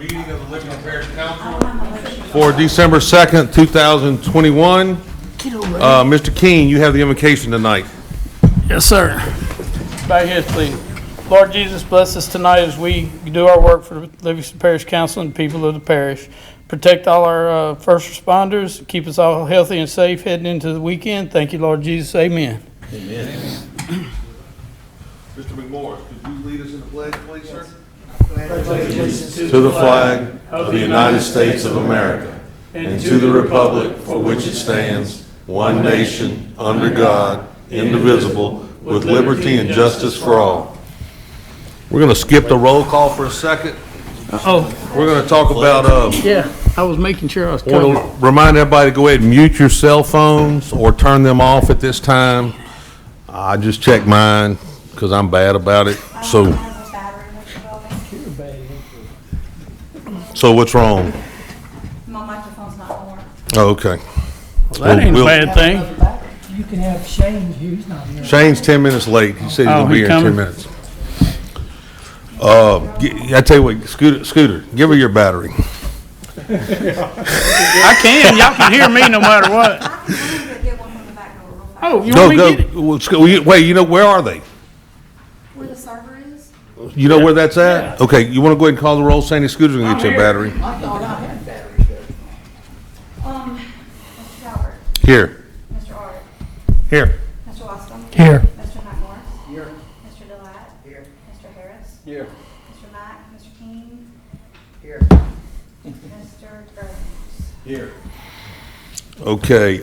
meeting of the Liberty Parish Council for December 2nd, 2021. Mr. King, you have the invocation tonight. Yes, sir. Bow your heads, please. Lord Jesus, bless us tonight as we do our work for the Livingston Parish Council and people of the parish. Protect all our first responders. Keep us all healthy and safe heading into the weekend. Thank you, Lord Jesus. Amen. Amen. Mr. McMorris, could you lead us in the pledge, please, sir? To the flag of the United States of America and to the republic for which it stands, one nation, under God, indivisible, with liberty and justice for all. We're going to skip the roll call for a second. We're going to talk about, Yeah, I was making sure I was I want covered. to remind everybody to go ahead and mute your cell phones or turn them off at this time. I just checked mine because I'm bad about it. So what's wrong? My microphone's not on. Oh, okay. That ain't a bad thing. You can have Shane here, he's not here. Shane's 10 minutes late. He said he's going to be he here in 10 coming? minutes. I tell you what, Scooter, give her your battery. I can. Y'all can hear me no matter what. I can get one from the back door real fast. Oh, you want me to get it? Wait, where are they? Where the server is? You know where that's at? Okay, you want to go ahead and call the roll? Sandy Scooter's going to get you a battery. I thought I had batteries there. Mr. Calvert, Here. Mr. Art, Here. Mr. Wascom. Here. Mr. McMorris. Here. Mr. Delat. Here. Mr. Harris. Here. Mr. Mack. Mr. King. Here. Mr. Burns. Here. Okay,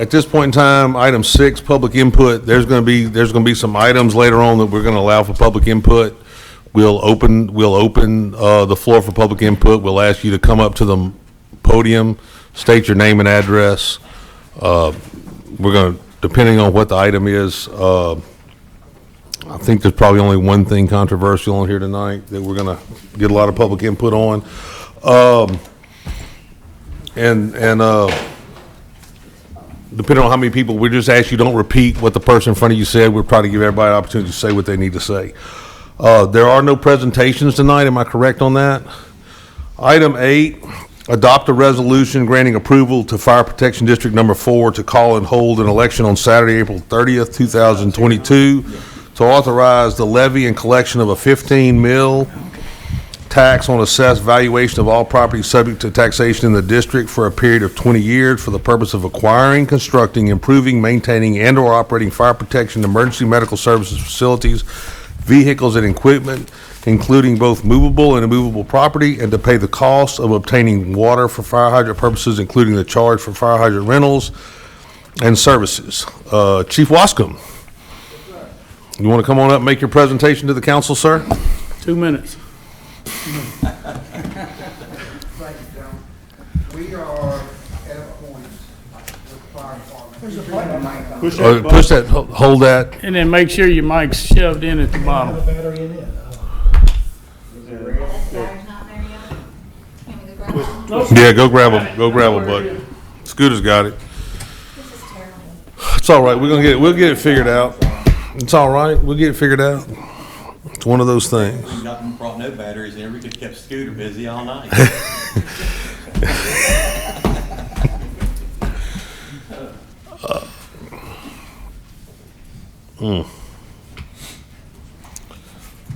at this point in time, item 6, public input. There's going to be some items later on that we're going to allow for public input. We'll open the floor for public input. We'll ask you to come up to the podium, state your name and address. We're going to, depending on what the item is, I think there's probably only one thing controversial on here tonight that we're going to get a lot of public input on. Depending on how many people, we just ask you don't repeat what the person in front of you said. We'll try to give everybody an opportunity to say what they need to say. There are no presentations tonight. Am I correct on that? Item 8, adopt a resolution granting approval to Fire Protection District Number 4 to call and hold an election on Saturday, April 30th, 2022, to authorize the levy and collection of a 15 mil tax on assessed valuation of all property subject to taxation in the district for a period of 20 years for the purpose of acquiring, constructing, improving, maintaining, and/or operating fire protection, emergency medical services facilities, vehicles and equipment, including both movable and immovable property, and to pay the cost of obtaining water for fire hydrant purposes, including the charge for fire hydrant rentals and services. Chief Wascom, you want to come on up and make your presentation to the council, sir? 2 minutes. We are at a point with the fire department. Push that, hold that. And then make sure your mic's shoved in at the bottom. Battery in it. Battery's not there yet. Can we go grab one? Yeah, go grab a bucket. Scooter's got it. This is terrible. It's all right. We'll get it figured out. It's all right. We'll get it figured out. It's one of those things. We brought no batteries in. We could have kept Scooter busy all night.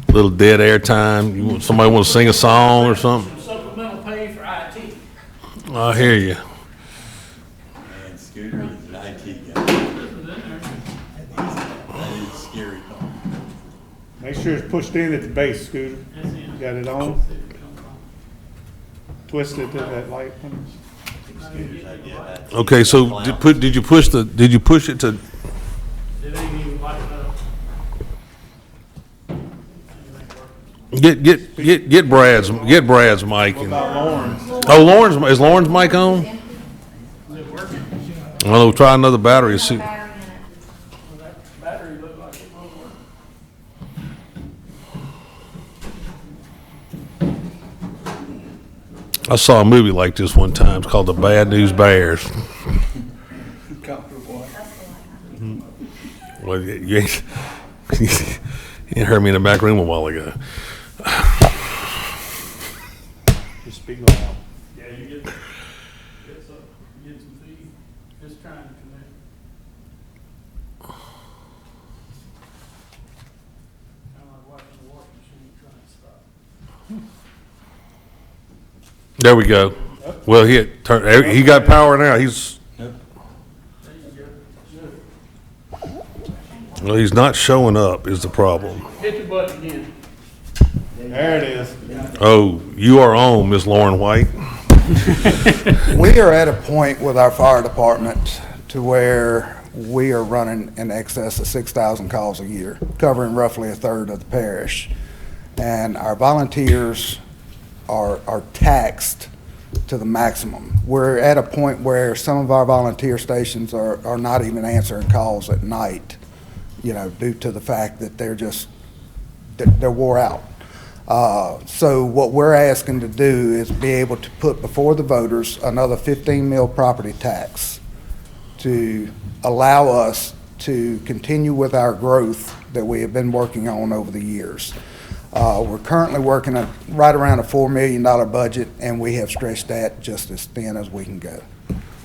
Little dead air time. Somebody want to sing a song or something? Supplemental pay for IT. I hear you. And Scooter is an IT guy. That is a scary thought. Make sure it's pushed in at the base, Scooter. Got it on? Twist it to that light. Scooter's idea. Okay, so did you push it to? It ain't even light up. Get Brad's mic. And, Lawrence. oh, is Lauren's mic on? Is it working? Well, we'll try another battery. See. Battery in it. That battery looked like it won't work. I saw a movie like this one time. It's called The Bad News Bears. Well, you ain't, you heard me in the back room a while ago. Just speak loud. Yeah, you get some feed, just trying to connect. Kind of like watching the washing machine trying to stop. There we go. Well, he got power now. Well, he's not showing up is the problem. Hit the button again. There it is. Oh, you are on, Miss Lauren White. We are at a point with our fire department to where we are running in excess of 6,000 calls a year, covering roughly a third of the parish. And our volunteers are taxed to the maximum. We're at a point where some of our volunteer stations are not even answering calls at night, due to the fact that they're wore out. So what we're asking to do is be able to put before the voters another 15 mil property tax to allow us to continue with our growth that we have been working on over the years. We're currently working at right around a $4 million budget, and we have stretched that just as thin as we can go.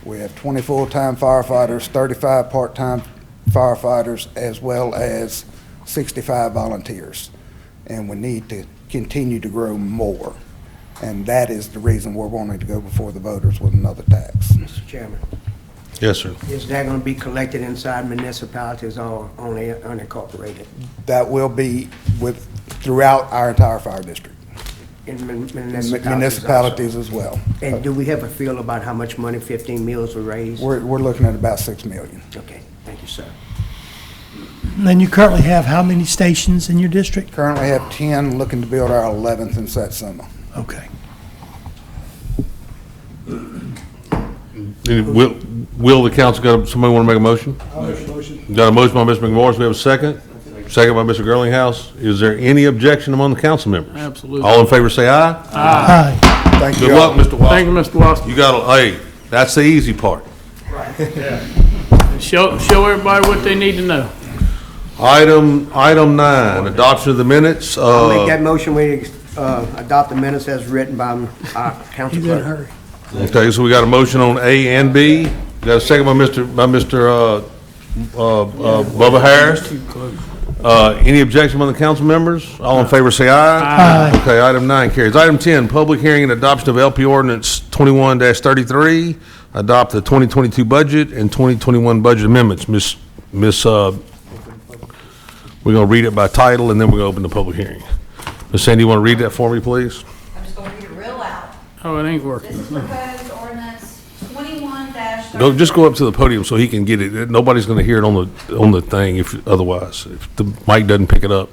We have 20 full-time firefighters, 35 part-time firefighters, as well as 65 volunteers. And we need to continue to grow more. And that is the reason we're wanting to go before the voters with another tax. Mr. Chairman, Yes, sir. is that going to be collected inside municipalities or only unincorporated? That will be throughout our entire fire district, In and municipalities municipalities as well. also? And do we have a feel about how much money 15 mills will raise? We're looking at about $6 million. Okay, thank you, sir. And you currently have how many stations in your district? Currently have 10, looking to build our 11th in Satsuma. Okay. Will the council somebody want to make a motion? Got a motion by Mr. McMorris. We have a second. Second by Mr. Girlinghouse. Is there any objection among the council members? Absolutely. All in favor say aye. Aye. Thank you Good luck, all. Mr. Watson. Thank you, Mr. Lawson. You hey, that's the easy part. Show everybody what they need to know. Item 9, adoption of the minutes. I'll make that motion, we adopt the minutes as written by our council You better clerk. hurry. Okay, so we got a motion on A and B. Got a second by Mr. Bubba Harris. Any objection among the council members? All in favor say aye. Aye. Okay, item 9 carries. Item 10, public hearing and adoption of LP Ordinance 21-33, adopt the 2022 budget and 2021 budget amendments. We're going to read it by title, and then we're going to open the public hearing. Ms. Sandy, you want to read that for me, please? I'm just gonna read it real loud. Oh, it ain't working. This is proposed ordinance 21-33. Just go up to the podium so he can get it. Nobody's going to hear it on the thing if the mic doesn't pick it up.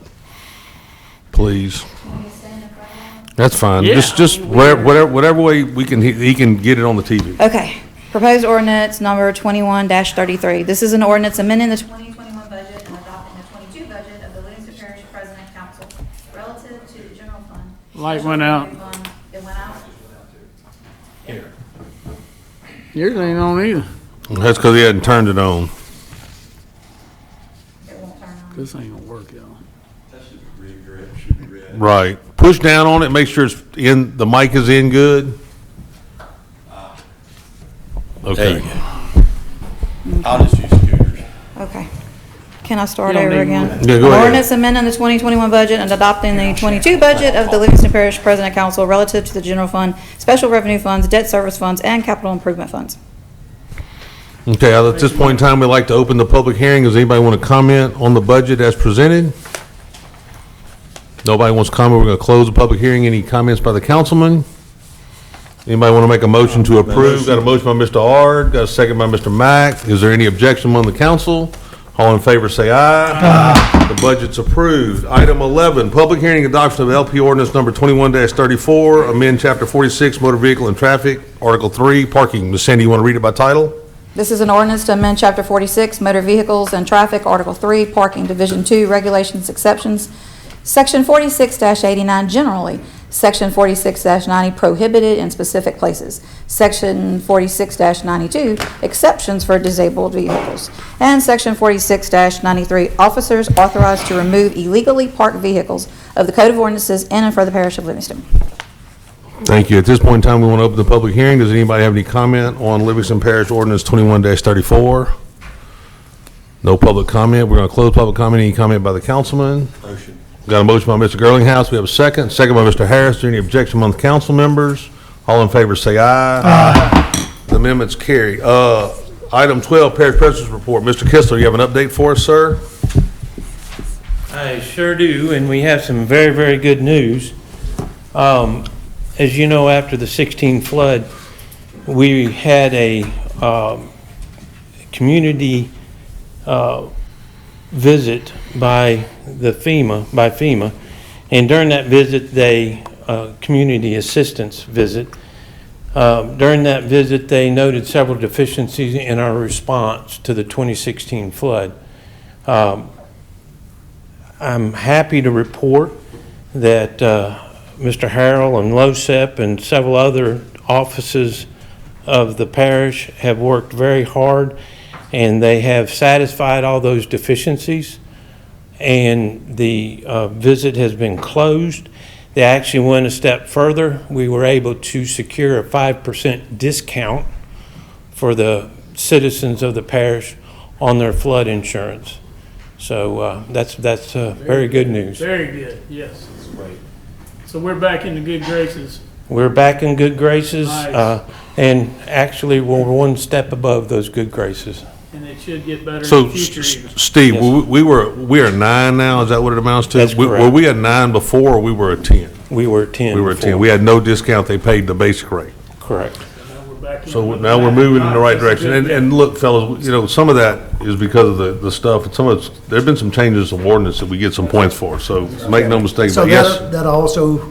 Please. Want me to stand in front of it? That's fine. Yeah. Just whatever way he can get it on the TV. Okay, proposed ordinance number 21-33. This is an ordinance amending the 2021 budget and adopting the 22 budget of the Livingston Parish President Council relative to the general fund. Light went out. It went out? Yours ain't on either. That's because he hadn't turned it on. It won't turn on. This ain't gonna work, y'all. That should be red. Right. Push down on it. Make sure the mic is in good. Okay. I'll just use scooters. Okay. Can I start You don't over need again? one. Yeah, go ahead. Ordinance amending the 2021 budget and adopting the 22 budget of the Livingston Parish President Council relative to the general fund, special revenue funds, debt service funds, and capital improvement funds. Okay, at this point in time, we'd like to open the public hearing. Does anybody want to comment on the budget as presented? Nobody wants to comment. We're going to close the public hearing. Any comments by the councilman? Anybody want to make a motion to approve? Got a motion by Mr. Ard, got a second by Mr. Mack. Is there any objection among the council? All in favor say aye. Aye. The budget's approved. Item 11, public hearing adoption of LP ordinance number 21-34, amend chapter 46, motor vehicle and traffic, article 3, parking. Ms. Sandy, you want to read it by title? This is an ordinance to amend Chapter 46, Motor Vehicles and Traffic, Article 3, Parking, Division 2, Regulations, Exceptions, Section 46-89 generally, Section 46-90 prohibited in specific places, Section 46-92 exceptions for disabled vehicles, and Section 46-93 officers authorized to remove illegally parked vehicles of the Code of Ordinances in and for the Parish of Livingston. Thank you. At this point in time, we want to open the public hearing. Does anybody have any comment on Livingston Parish Ordinance 21-34? No public comment. We're going to close public comment. Any comment by the councilman? Motion. Got a motion by Mr. Girlinghouse. We have a second. Second by Mr. Harris. Is there any objection among the council members? All in favor say aye. Aye. The amendment's carried. Item 12, Parish President's Report. Mr. Kistler, you have an update for us, sir? I sure do, and we have some very, very good news. As you know, after the 16 flood, we had a community visit by FEMA, and during that visit, community assistance visit. During that visit, they noted several deficiencies in our response to the 2016 flood. I'm happy to report that Mr. Harrell and LOSEP and several other offices of the parish have worked very hard, and they have satisfied all those deficiencies, and the visit has been closed. They actually went a step further. We were able to secure a 5% discount for the citizens of the parish on their flood insurance. So that's very good news. Very good, yes. So we're back in the good graces. We're back in good graces, Nice. and actually we're one step above those good graces. And it should get better in So, the future even. Steve, Yes. we are 9 now. Is that what it amounts to? That's correct. Were we at 9 before, or we were at 10? We were at 10 We were at 10. before. We had no discount. They paid the basic rate. Correct. Now we're back in So the- now we're moving in the right That's a direction. good And look, fellas, you know, some of that is because of the stuff, and some of it's, there've been some changes to ordinance that we get some points for, so make no mistake, So but yes. that'll also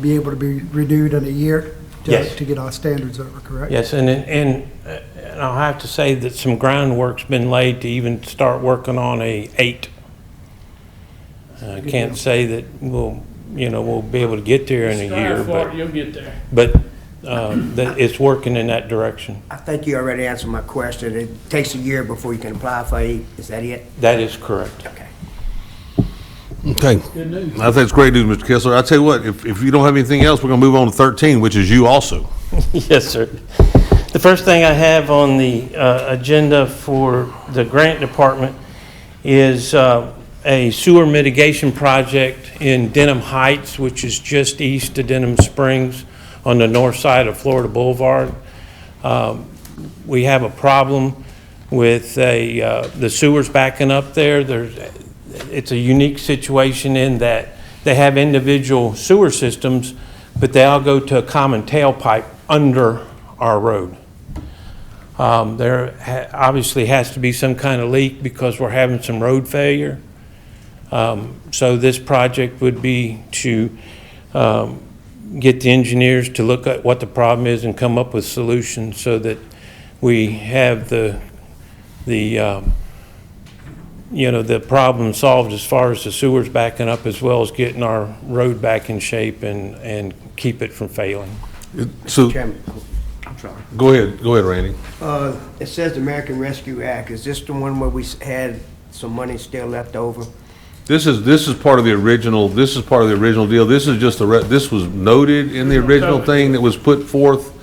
be able to be renewed in a year? Yes. To get our standards over, correct? Yes, and I'll have to say that some groundwork's been laid to even start working on a 8. I can't say that we'll be able to get there in a year, Strive for it, you'll get there. but that it's working in that direction. I think you already answered my question. It takes a year before you can apply for it. Is that it? That is correct. Okay. Okay. Good news. I think it's great news, Mr. Kistler. I tell you what, if you don't have anything else, we're gonna move on to 13, which is you also. Yes, sir. The first thing I have on the agenda for the grant department is a sewer mitigation project in Denham Heights, which is just east of Denham Springs on the north side of Florida Boulevard. We have a problem with the sewers backing up there. It's a unique situation in that they have individual sewer systems, but they all go to a common tailpipe under our road. There obviously has to be some kind of leak because we're having some road failure. So this project would be to get the engineers to look at what the problem is and come up with solutions so that we have the problem solved as far as the sewers backing up, as well as getting our road back in shape and keep it from failing. So, Chairman, I'm sorry. go ahead, Randy. It says the American Rescue Act. Is this the one where we had some money still left over? This is part of the original, deal. This is just this was noted in the original thing that was put forth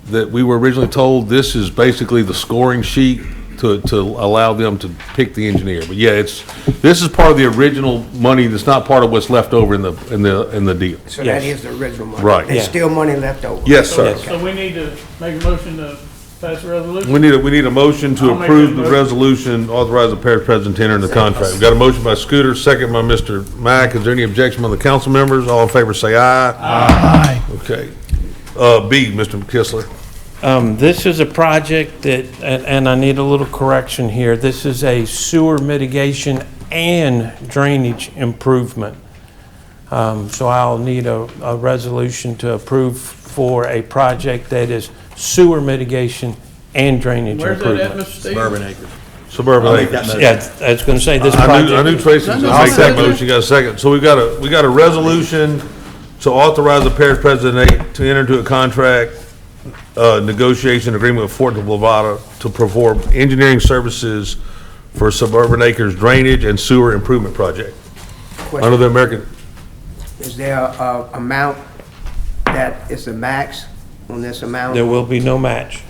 that we were originally told. This is basically the scoring sheet to allow them to pick the engineer. But yeah, this is part of the original money that's not part of what's left over in the deal. So Yes. that is the original money? Right. There's Yeah. still money left over? Yes, sir. Yes. So we need to make a motion to pass a resolution? We need a motion to I'll make approve that the motion. resolution, authorize the parish president to enter in the contract. We've got a motion by Scooter, second by Mr. Mack. Is there any objection by the council members? All in favor say aye. Aye. Okay. B, Mr. Kistler. This is a project that, and I need a little correction here, this is a sewer mitigation and drainage improvement. So I'll need a resolution to approve for a project that is sewer mitigation and drainage Where's that at, improvement. Mr. Steve? Suburban Acres. Suburban I'll make Acres. that motion. Yeah, I was gonna say this I knew project, Tracy was gonna make that motion. Got a second. So we got a resolution to authorize the parish president to enter into a contract, negotiation agreement with Fort Nevada to perform engineering services for Suburban Acres drainage and sewer improvement project. Under the American, Is there a amount that it's a max on this amount? There will be no match.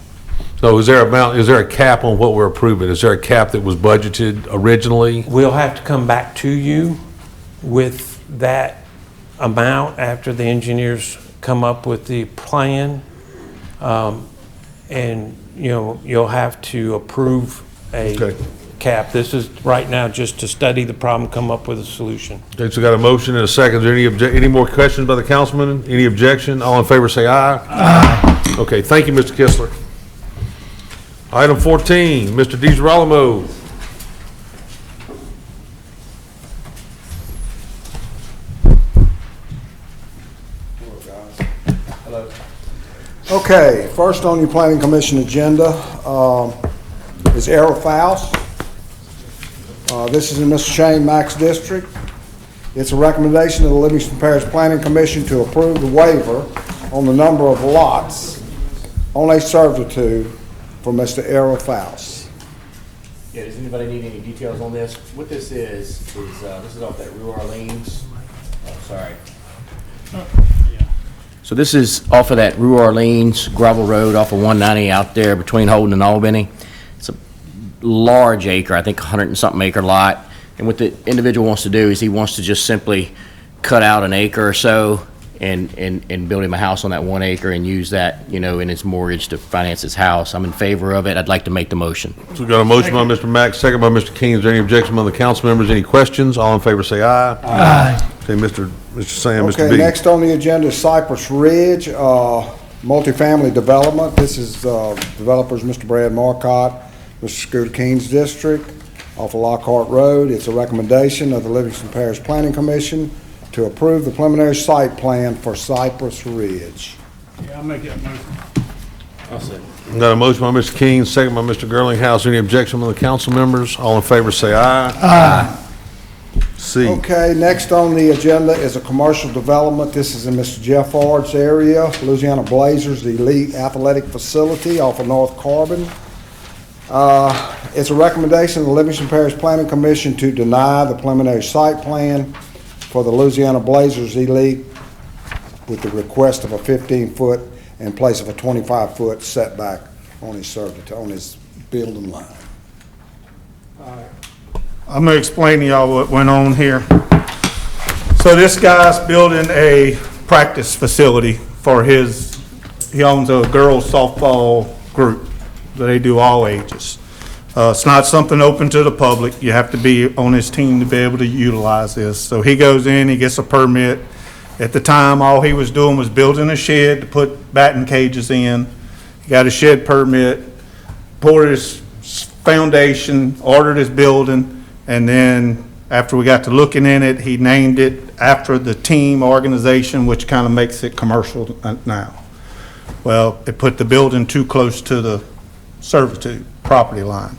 So is there a cap on what we're approving? Is there a cap that was budgeted originally? We'll have to come back to you with that amount after the engineers come up with the plan. And, you'll have to approve a Okay. cap. This is right now just to study the problem, come up with a solution. Okay, so we got a motion and a second. Is there any more questions by the councilman? Any objection? All in favor say aye. Aye. Okay, thank you, Mr. Kistler. Item 14, Mr. DeGirolamo. Okay, first on your planning commission agenda is Arrow Faust. This is in Mr. Shane Mack's district. It's a recommendation of the Livingston Parish Planning Commission to approve the waiver on the number of lots on a servitude for Mr. Arrow Faust. Yeah, does anybody need any details on this? What this is this is off that Rue Orleans. Oh, sorry. So this is off of that Rue Orleans gravel road off of 190 out there between Holden and Albany. It's a large acre, I think 100 and something acre lot. And what the individual wants to do is he wants to just simply cut out an acre or so and build him a house on that 1 acre and use that, in his mortgage to finance his house. I'm in favor of it. I'd like to make the motion. So we got a motion by Mr. Mack, second by Mr. King. Is there any objection among the council members? Any questions? All in favor say aye. Aye. Okay, Mr. Sam, Mr. Okay, B. next on the agenda is Cypress Ridge, multifamily development. This is developers Mr. Brad Marcotte, Mr. Scooter Keen's district off of Lockhart Road. It's a recommendation of the Livingston Parish Planning Commission to approve the preliminary site plan for Cypress Ridge. Yeah, I'll make that motion. I'll say. Got a motion by Mr. King, second by Mr. Girlinghouse. Any objection among the council members? All in favor say aye. Aye. C. Okay, next on the agenda is a commercial development. This is in Mr. Jeff Ard's area, Louisiana Blazers Elite Athletic Facility off of North Carbon. It's a recommendation of the Livingston Parish Planning Commission to deny the preliminary site plan for the Louisiana Blazers Elite with the request of a 15-foot in place of a 25-foot setback on his building line. I'm gonna explain to y'all what went on here. So this guy's building a practice facility for he owns a girls softball group. They do all ages. It's not something open to the public. You have to be on his team to be able to utilize this. So he goes in, he gets a permit. At the time, all he was doing was building a shed to put batting cages in. He got a shed permit, poured his foundation, ordered his building, and then after we got to looking in it, he named it after the team organization, which kind of makes it commercial now. Well, it put the building too close to the servitude property line.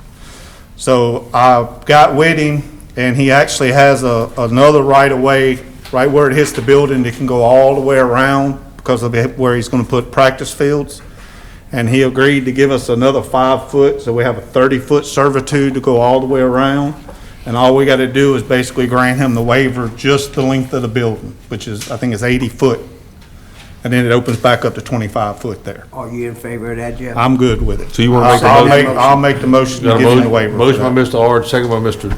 So I got with him, and he actually has another right-of-way right where it hits the building that can go all the way around because of where he's going to put practice fields. And he agreed to give us another 5 foot, so we have a 30-foot servitude to go all the way around. And all we got to do is basically grant him the waiver just the length of the building, which is, I think it's 80 foot. And then it opens back up to 25 foot there. Are you in favor of that, Jeff? I'm good with it. So you want to make the I'll motion? make- I'll make the motion to Got a give him the waiver. motion by Mr. Ard, second by Mr.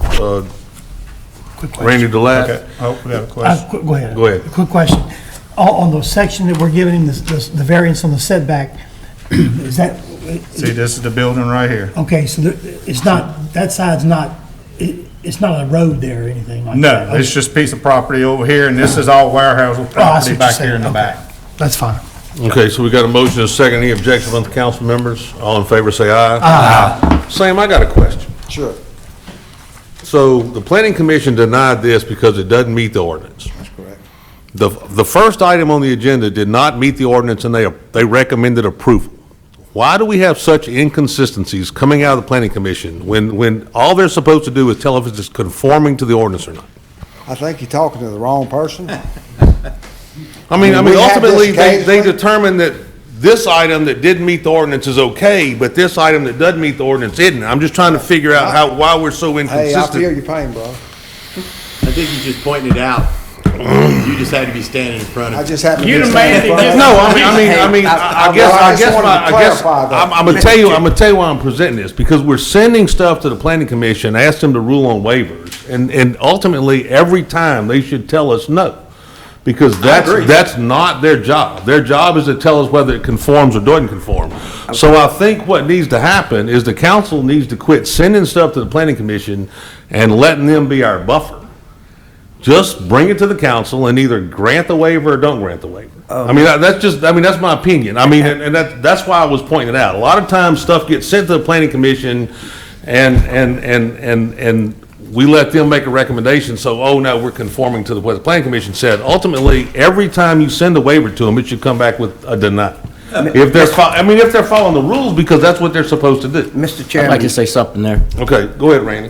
Quick question. Randy Delat. Okay, oh, we got a question. Go ahead. Go ahead. Quick question. On the section that we're giving him, the variance on the setback, is that, See, this is the building right here. okay, so it's not, that side's not, it's not a road there or anything like No, that? it's just a piece of property over here, and this is all warehouse Oh, I see property what you're back saying. here in the Okay. back. That's fine. Okay, so we got a motion and a second. Any objection among the council members? All in favor say aye. Aye. Sam, I got a question. Sure. So the planning commission denied this because it doesn't meet the ordinance. That's correct. The first item on the agenda did not meet the ordinance, and they recommended approval. Why do we have such inconsistencies coming out of the planning commission when all they're supposed to do is tell us if it's conforming to the ordinance or not? I think you're talking to the wrong person. I mean, We have this ultimately, they occasionally. determined that this item that didn't meet the ordinance is okay, but this item that doesn't meet the ordinance isn't. I'm just trying to figure out why we're so Hey, I feel inconsistent. your pain, bro. I think he's just pointing it out. You just had to be standing in front I of. just happened to You be the standing in man that front of just- No, I mean, I guess wanted to clarify that. I'm gonna tell you why I'm presenting this, because we're sending stuff to the planning commission, ask them to rule on waivers, and ultimately, every time, they should tell us no. Because that's not their job. Their job is to tell us whether it conforms or doesn't conform. So I think what needs to happen is the council needs to quit sending stuff to the planning commission and letting them be our buffer. Just bring it to the council and either grant the waiver or don't grant the waiver. I mean, that's my opinion. I mean, and that's why I was pointing it out. A lot of times, stuff gets sent to the planning commission and we let them make a recommendation, so, oh, no, we're conforming to what the planning commission said. Ultimately, every time you send a waiver to them, it should come back with a deny. If they're following the rules, because that's what they're supposed to do. Mr. I'd Chairman. like to say something there. Okay, go ahead, Randy.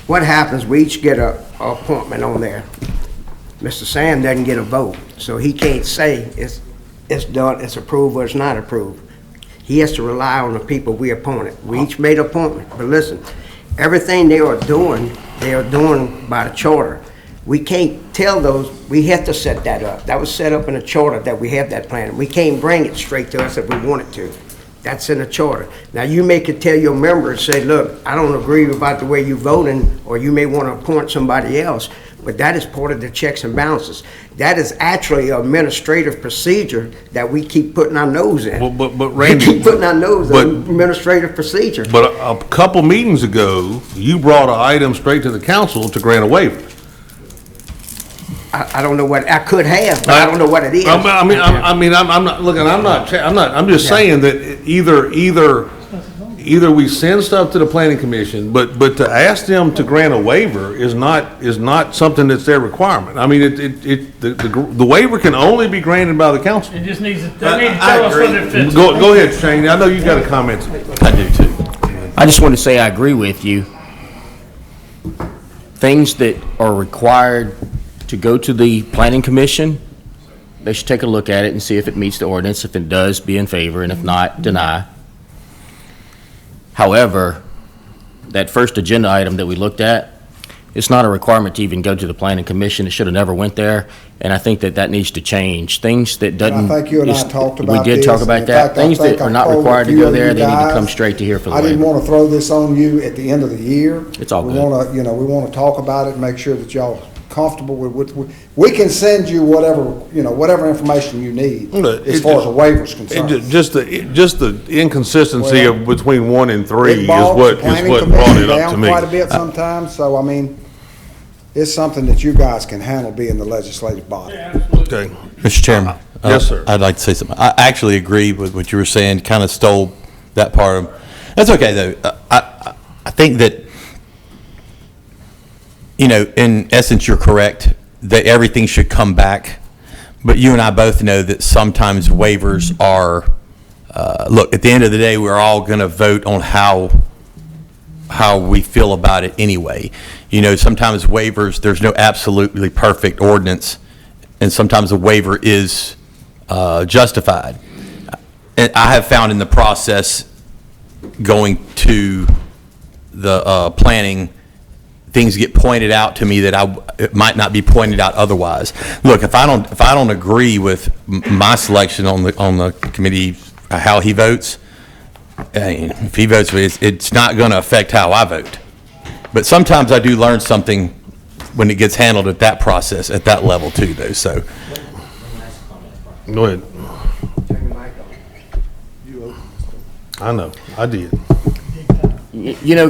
What happens, we each get a appointment on there. Mr. Sam doesn't get a vote, so he can't say it's done, it's approved, or it's not approved. He has to rely on the people we appointed. We each made an appointment, but listen, everything they are doing by the charter. We can't tell those, we have to set that up. That was set up in the charter that we have that plan. We can't bring it straight to us if we wanted to. That's in the charter. Now, you may could tell your members, say, look, I don't agree about the way you're voting, or you may want to appoint somebody else, but that is part of the checks and balances. That is actually an administrative procedure that we keep putting our nose in. But Randy. We keep putting our nose in administrative procedure. But a couple meetings ago, you brought an item straight to the council to grant a waiver. I don't know what, I could have, but I don't know what it is. I'm just saying that either we send stuff to the planning commission, but to ask them to grant a waiver is not something that's their requirement. I mean, the waiver can only be granted by the council. It just needs, they need to tell us whether it fits. Go ahead, Shane, I know you got a comment. I do too. I just want to say I agree with you. Things that are required to go to the planning commission, they should take a look at it and see if it meets the ordinance. If it does, be in favor, and if not, deny. However, that first agenda item that we looked at, it's not a requirement to even go to the planning commission. It should have never went there, and I think that needs to change. Things that doesn't... I think you and I talked about We did this. talk about In that. fact, I Things think that are I not told required a to few go of there, you they need to come guys, straight to here for the I didn't waiver. want to throw this on you at the end of the year. It's all good. We want to talk about it, and make sure that y'all comfortable with, we can send you whatever information you need as far as the waiver's concerned. Just the inconsistency of between 1 and 3 It is bogs what the planning brought commission it up to down me. quite a bit sometimes, so I mean, it's something that you guys can handle being the legislative body. Okay. Mr. Chairman. Yes, sir. I'd like to say something. I actually agree with what you were saying, kind of stole that part of, that's okay though. I think that, in essence, you're correct, that everything should come back. But you and I both know that sometimes waivers are, look, at the end of the day, we're all going to vote on how we feel about it anyway. Sometimes waivers, there's no absolutely perfect ordinance, and sometimes a waiver is justified. And I have found in the process going to the planning, things get pointed out to me that it might not be pointed out otherwise. Look, if I don't agree with my selection on the committee, how he votes, if he votes, it's not going to affect how I vote. But sometimes I do learn something when it gets handled at that process, at that level too, though. So, Go ahead. I know, I did.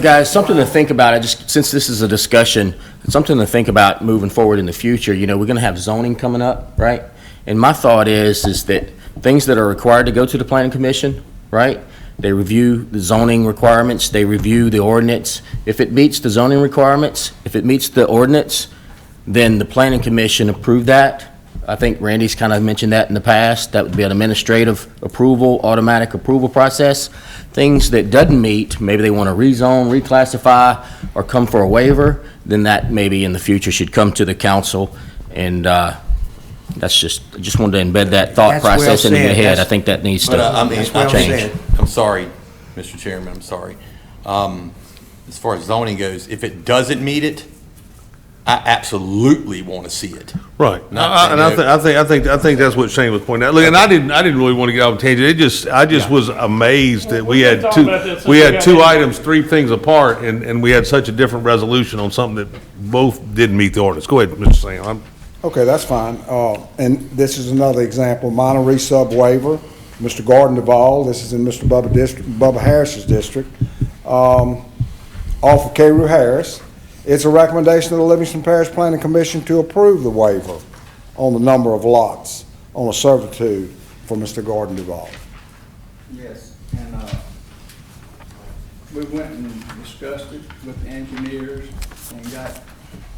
Guys, something to think about, since this is a discussion, something to think about moving forward in the future. We're going to have zoning coming up, right? And my thought is that things that are required to go to the planning commission, right? They review the zoning requirements, they review the ordinance. If it meets the zoning requirements, if it meets the ordinance, then the planning commission approve that. I think Randy's kind of mentioned that in the past. That would be an administrative approval, automatic approval process. Things that doesn't meet, maybe they want to rezone, reclassify, or come for a waiver, then that maybe in the future should come to the council. And that's just wanted to embed that thought That's well process into your said. head. I think that needs to That's well change. said. I'm sorry, Mr. Chairman, I'm sorry. As far as zoning goes, if it doesn't meet it, I absolutely want to see it. Right. Not And I saying think that's what Shane was pointing out. Look, and I didn't really want to get off a tangent. I just was amazed that we had talking about this since we we had got two in. items, three things apart, and we had such a different resolution on something that both didn't meet the ordinance. Go ahead, Mr. Sam. Okay, that's fine. And this is another example, minor resub waiver, Mr. Gordon Duvall, this is in Mr. Bubba Harris's district, off of Carew Harris. It's a recommendation of the Livingston Parish Planning Commission to approve the waiver on the number of lots on a servitude for Mr. Gordon Duvall. Yes, and we went and discussed it with the engineers and got,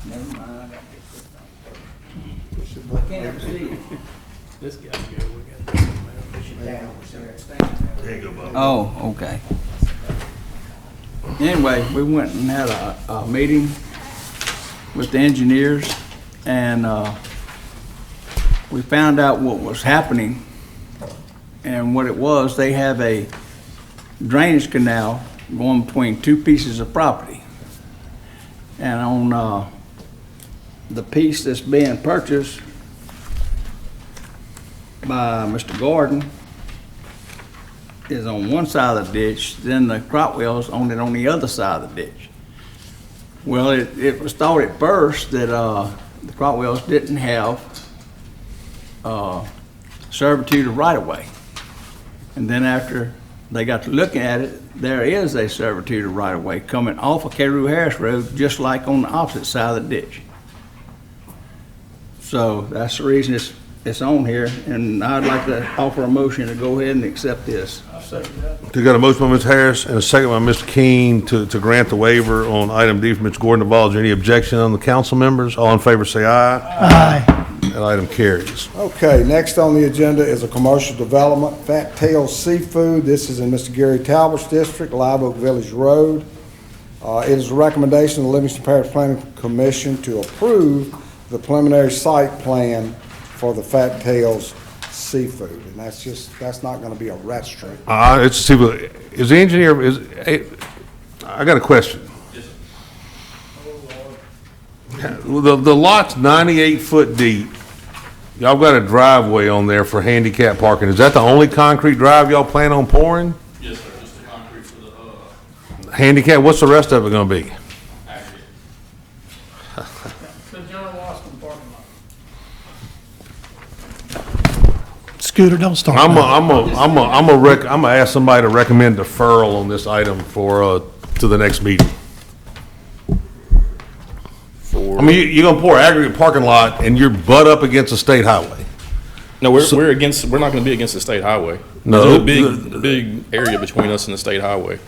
never mind, I can't see it. This guy's good. We got Oh, okay. Anyway, we went and had a meeting with the engineers, and we found out what was happening. And what it was, they have a drainage canal going between two pieces of property. And on the piece that's being purchased by Mr. Gordon is on one side of the ditch, then the Crotwell's on it on the other side of the ditch. Well, it was thought at first that the Crotwell's didn't have servitude of right-of-way. And then after they got to looking at it, there is a servitude of right-of-way coming off of Carew Harris Road, just like on the opposite side of the ditch. So that's the reason it's on here, and I'd like to offer a motion to go ahead and accept this. We got a motion by Ms. Harris and a second by Mr. King to grant the waiver on item D from Mr. Gordon Duvall. Is there any objection on the council members? All in favor say aye. Aye. That item carries. Okay, next on the agenda is a commercial development, Fat Tail Seafood. This is in Mr. Gary Talbert's district, Live Oak Village Road. It is a recommendation of the Livingston Parish Planning Commission to approve the preliminary site plan for the Fat Tails Seafood. And that's not gonna be a restaurant. Is the engineer, I got a question. The lot's 98 foot deep. Y'all got a driveway on there for handicap parking. Is that the only concrete drive y'all plan on pouring? Yes, sir, just the concrete for the, Handicap, what's the rest of it gonna be? aggregate. The John Wascom parking lot. Scooter, don't start. I'm gonna ask somebody to recommend deferral on this item for, to the next meeting. I mean, you're gonna pour aggregate parking lot and you're butt up against a state highway. No, we're not gonna be against the state highway. No. There's a big area between us and the state highway.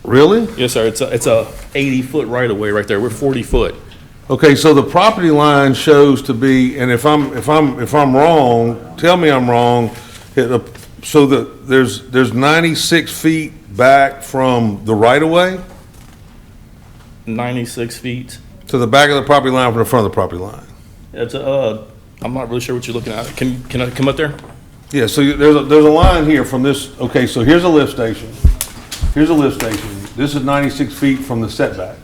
Really? Yes, sir, it's a 80-foot right-of-way right there, we're 40 foot. Okay, so the property line shows to be, and if I'm wrong, tell me I'm wrong. So there's 96 feet back from the right of way 96 feet. to the back of the property line from the front of the property line. It's I'm not really sure what you're looking at. Can I come up there? Yeah, so there's a line here from this. Okay, so here's a lift station. Here's a lift station. This is 96 feet from the setback.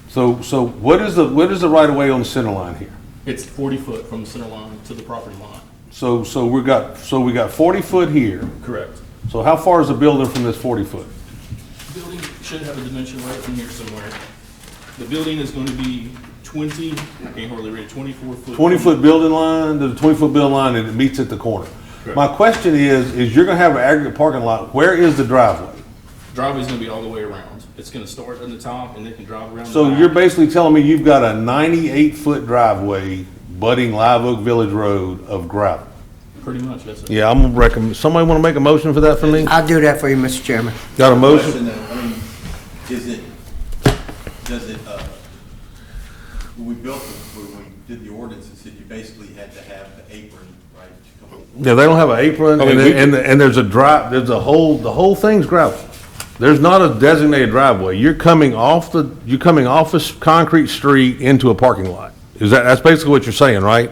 So what is the right of way on the center line here? It's 40 foot from the center line to the property line. So we got 40 foot here. Correct. So how far is the building from this 40 foot? Building should have a dimension right in here somewhere. The building is going to be 20, I can't hardly read it, 24 foot. 20 foot building line, there's a 20 foot building line and it meets at the corner. Correct. My question is you're gonna have an aggregate parking lot, where is the driveway? Driveway's going to be all the way around. It's going to start on the top and they can drive around. So the back. you're basically telling me you've got a 98 foot driveway butting Live Oak Village Road of gravel? Pretty much, that's it. Yeah, I'm gonna recommend, somebody wanna make a motion for that for me? I'll do that for you, Mr. Chairman. Got a motion? When we when we did the ordinance, it said you basically had to have the apron, right? Yeah, they don't have an apron I mean, and there's a drive, the whole thing's gravel. There's not a designated driveway. You're coming off a concrete street into a parking lot. That's basically what you're saying, right?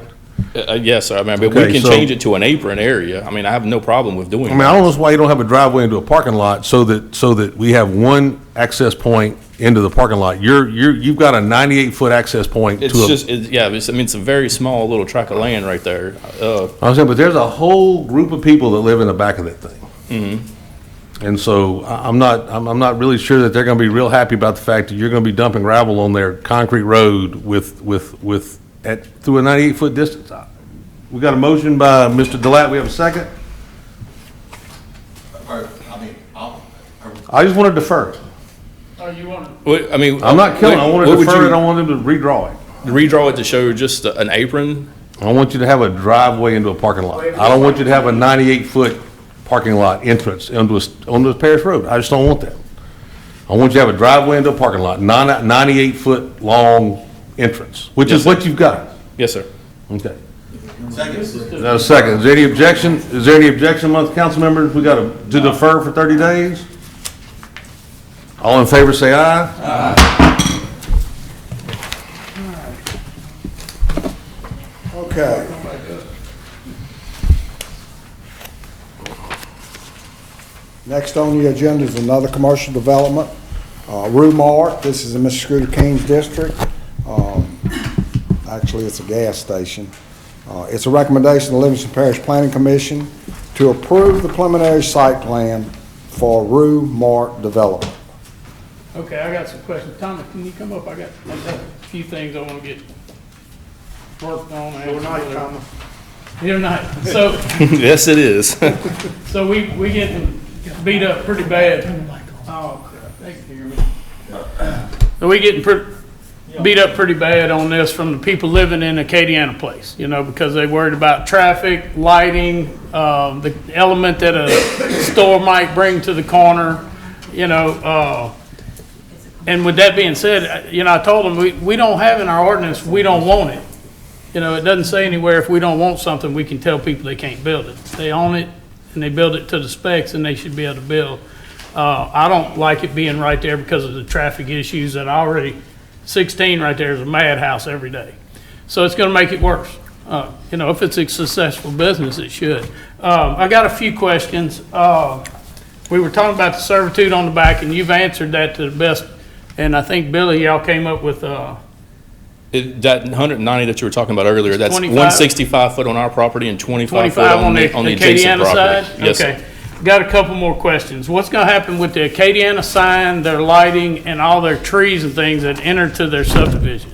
Yes, sir. I mean, but Okay, we can so- change it to an apron area. I mean, I have no problem with doing I mean, I don't know why you don't have a driveway into a parking lot so that we have one access point into the parking lot. You've got a 98-foot access point It's to a. just, it's a very small little tract of land right there. I was saying, but there's a whole group of people that live in the back of that thing. And so I'm not really sure that they're gonna be real happy about the fact that you're gonna be dumping gravel on their concrete road through a 98-foot distance. We got a motion by Mr. Delat. We have a second? I just want to defer it. Oh, you want to? What, I mean. I'm not killing it. I want what to would defer you- it. I want them to redraw it. Redraw it to show just an apron? I want you to have a driveway into a parking lot. I don't want you to have a 98-foot parking lot entrance onto a parish road. I just don't want that. I want you to have a driveway into a parking lot, 98-foot long entrance, which Yes, is sir. what you've got. Yes, sir. Okay. Now, a second. Is there any objection? Is there any objection amongst council members? We got to defer for 30 days? All in favor, say aye. Aye. Okay. Next on the agenda is another commercial development, Rue Mart. This is in Mr. Scooter King's district. Actually, it's a gas station. It's a recommendation of the Livingston Parish Planning Commission to approve the preliminary site plan for Rue Mart development. Okay, I got some questions. Thomas, can you come up? I got a few things I want to get worked on. Good night, Thomas. Good night. So, Yes, it is. so we getting beat up pretty bad. Oh, crap. They can hear me. So we getting beat up pretty bad on this from the people living in Acadiana Place, because they worried about traffic, lighting, the element that a store might bring to the corner, and with that being said, I told them, we don't have in our ordinance, we don't want it. It doesn't say anywhere if we don't want something, we can tell people they can't build it. They own it and they build it to the specs, and they should be able to build. I don't like it being right there because of the traffic issues that 16 right there is a madhouse every day. So it's gonna make it worse. If it's a successful business, it should. I got a few questions. We were talking about the servitude on the back, and you've answered that to the best. And I think Billy, y'all came up with, That 190 that you were talking about earlier, that's 25? 165 foot on our property and 25 foot 25 on the adjacent Acadiana side? property. Yes, Okay. sir. Got a couple more questions. What's gonna happen with the Acadiana sign, their lighting, and all their trees and things that enter to their subdivision?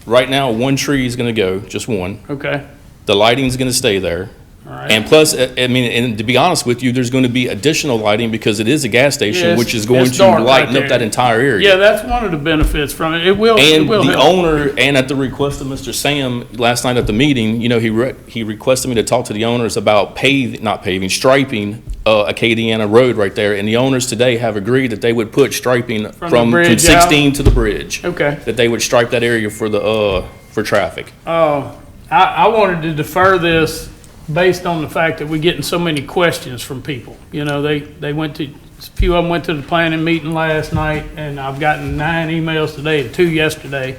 Right now, one tree is gonna go, just one. Okay, The lighting's gonna stay there. all right. And plus, and to be honest with you, there's going to be additional lighting because it is a gas station, Yes, which is going it's to dark lighten right up there. that entire area. Yeah, that's one of the benefits from it. It will And the help. owner, and at the request of Mr. Sam last night at the meeting, he requested me to talk to the owners about striping Acadiana Road right there. And the owners today have agreed that they would put striping From the from bridge 16 to the bridge. Okay. That they would stripe that area for traffic. I wanted to defer this based on the fact that we're getting so many questions from people. They went to, a few of them went to the planning meeting last night, and I've gotten 9 emails today and 2 yesterday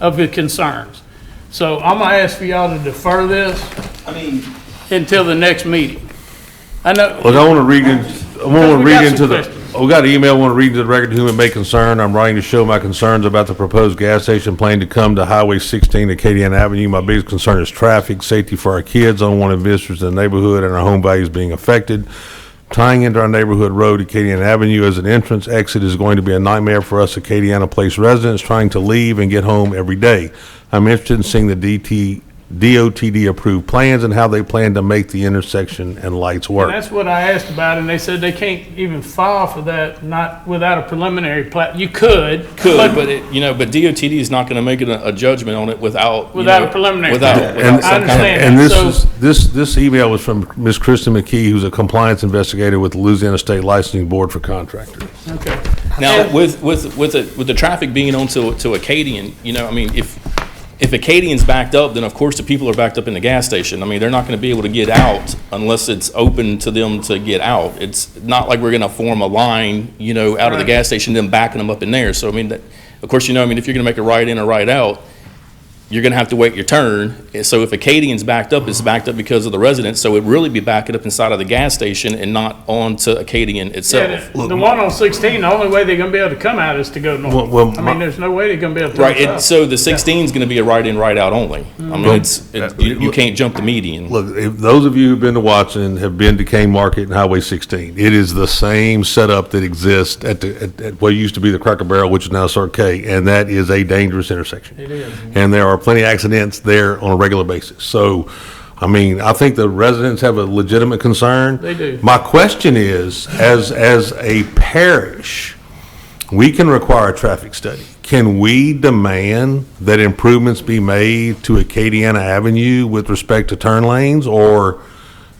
of the concerns. So I'm gonna ask for y'all to defer this until the next meeting. I know. Look, I want to read we got into some the, questions. we got an email, I want to read into the record to whom it may concern. I'm writing to show my concerns about the proposed gas station plan to come to Highway 16 Acadiana Avenue. My biggest concern is traffic, safety for our kids, unwanted visitors to the neighborhood, and our home values being affected. Tying into our neighborhood road, Acadiana Avenue, as an entrance exit is going to be a nightmare for us Acadiana Place residents trying to leave and get home every day. I'm interested in seeing the DOTD approved plans and how they plan to make the intersection and lights And work. that's what I asked about, and they said they can't even file for that, not without a preliminary plat. You could. But DOTD is not going to make a judgment on it without Without a preliminary. without And- I understand And that. this email was from Ms. Kristen McKee, who's a compliance investigator with the Louisiana State Licensing Board for Contractors. Okay. Now, with the traffic being onto Acadian, if Acadian's backed up, then of course the people are backed up in the gas station. They're not going to be able to get out unless it's open to them to get out. It's not like we're going to form a line, out of the gas station, then backing them up in there. So, of course, if you're going to make a right in or right out, you're going to have to wait your turn, So if Acadian's backed up, it's backed up because of the residents, so it'd really be backing up inside of the gas station and not onto Acadian itself. The one on 16, the only way they're gonna be able to come out is to go north. Well, I mean, there's no way they're gonna be able to. Right, so the 16 is gonna be a right-in, right-out only. I mean, you can't jump the median. Look, if those of you who've been to Watson have been to Kane Market and Highway 16, it is the same setup that exists at what used to be the Cracker Barrel, which is now Circle K, and that is a dangerous intersection. It is. And there are plenty of accidents there on a regular basis. So, I mean, I think the residents have a legitimate concern. They do. My question is, as a parish, we can require a traffic study. Can we demand that improvements be made to Acadiana Avenue with respect to turn lanes, or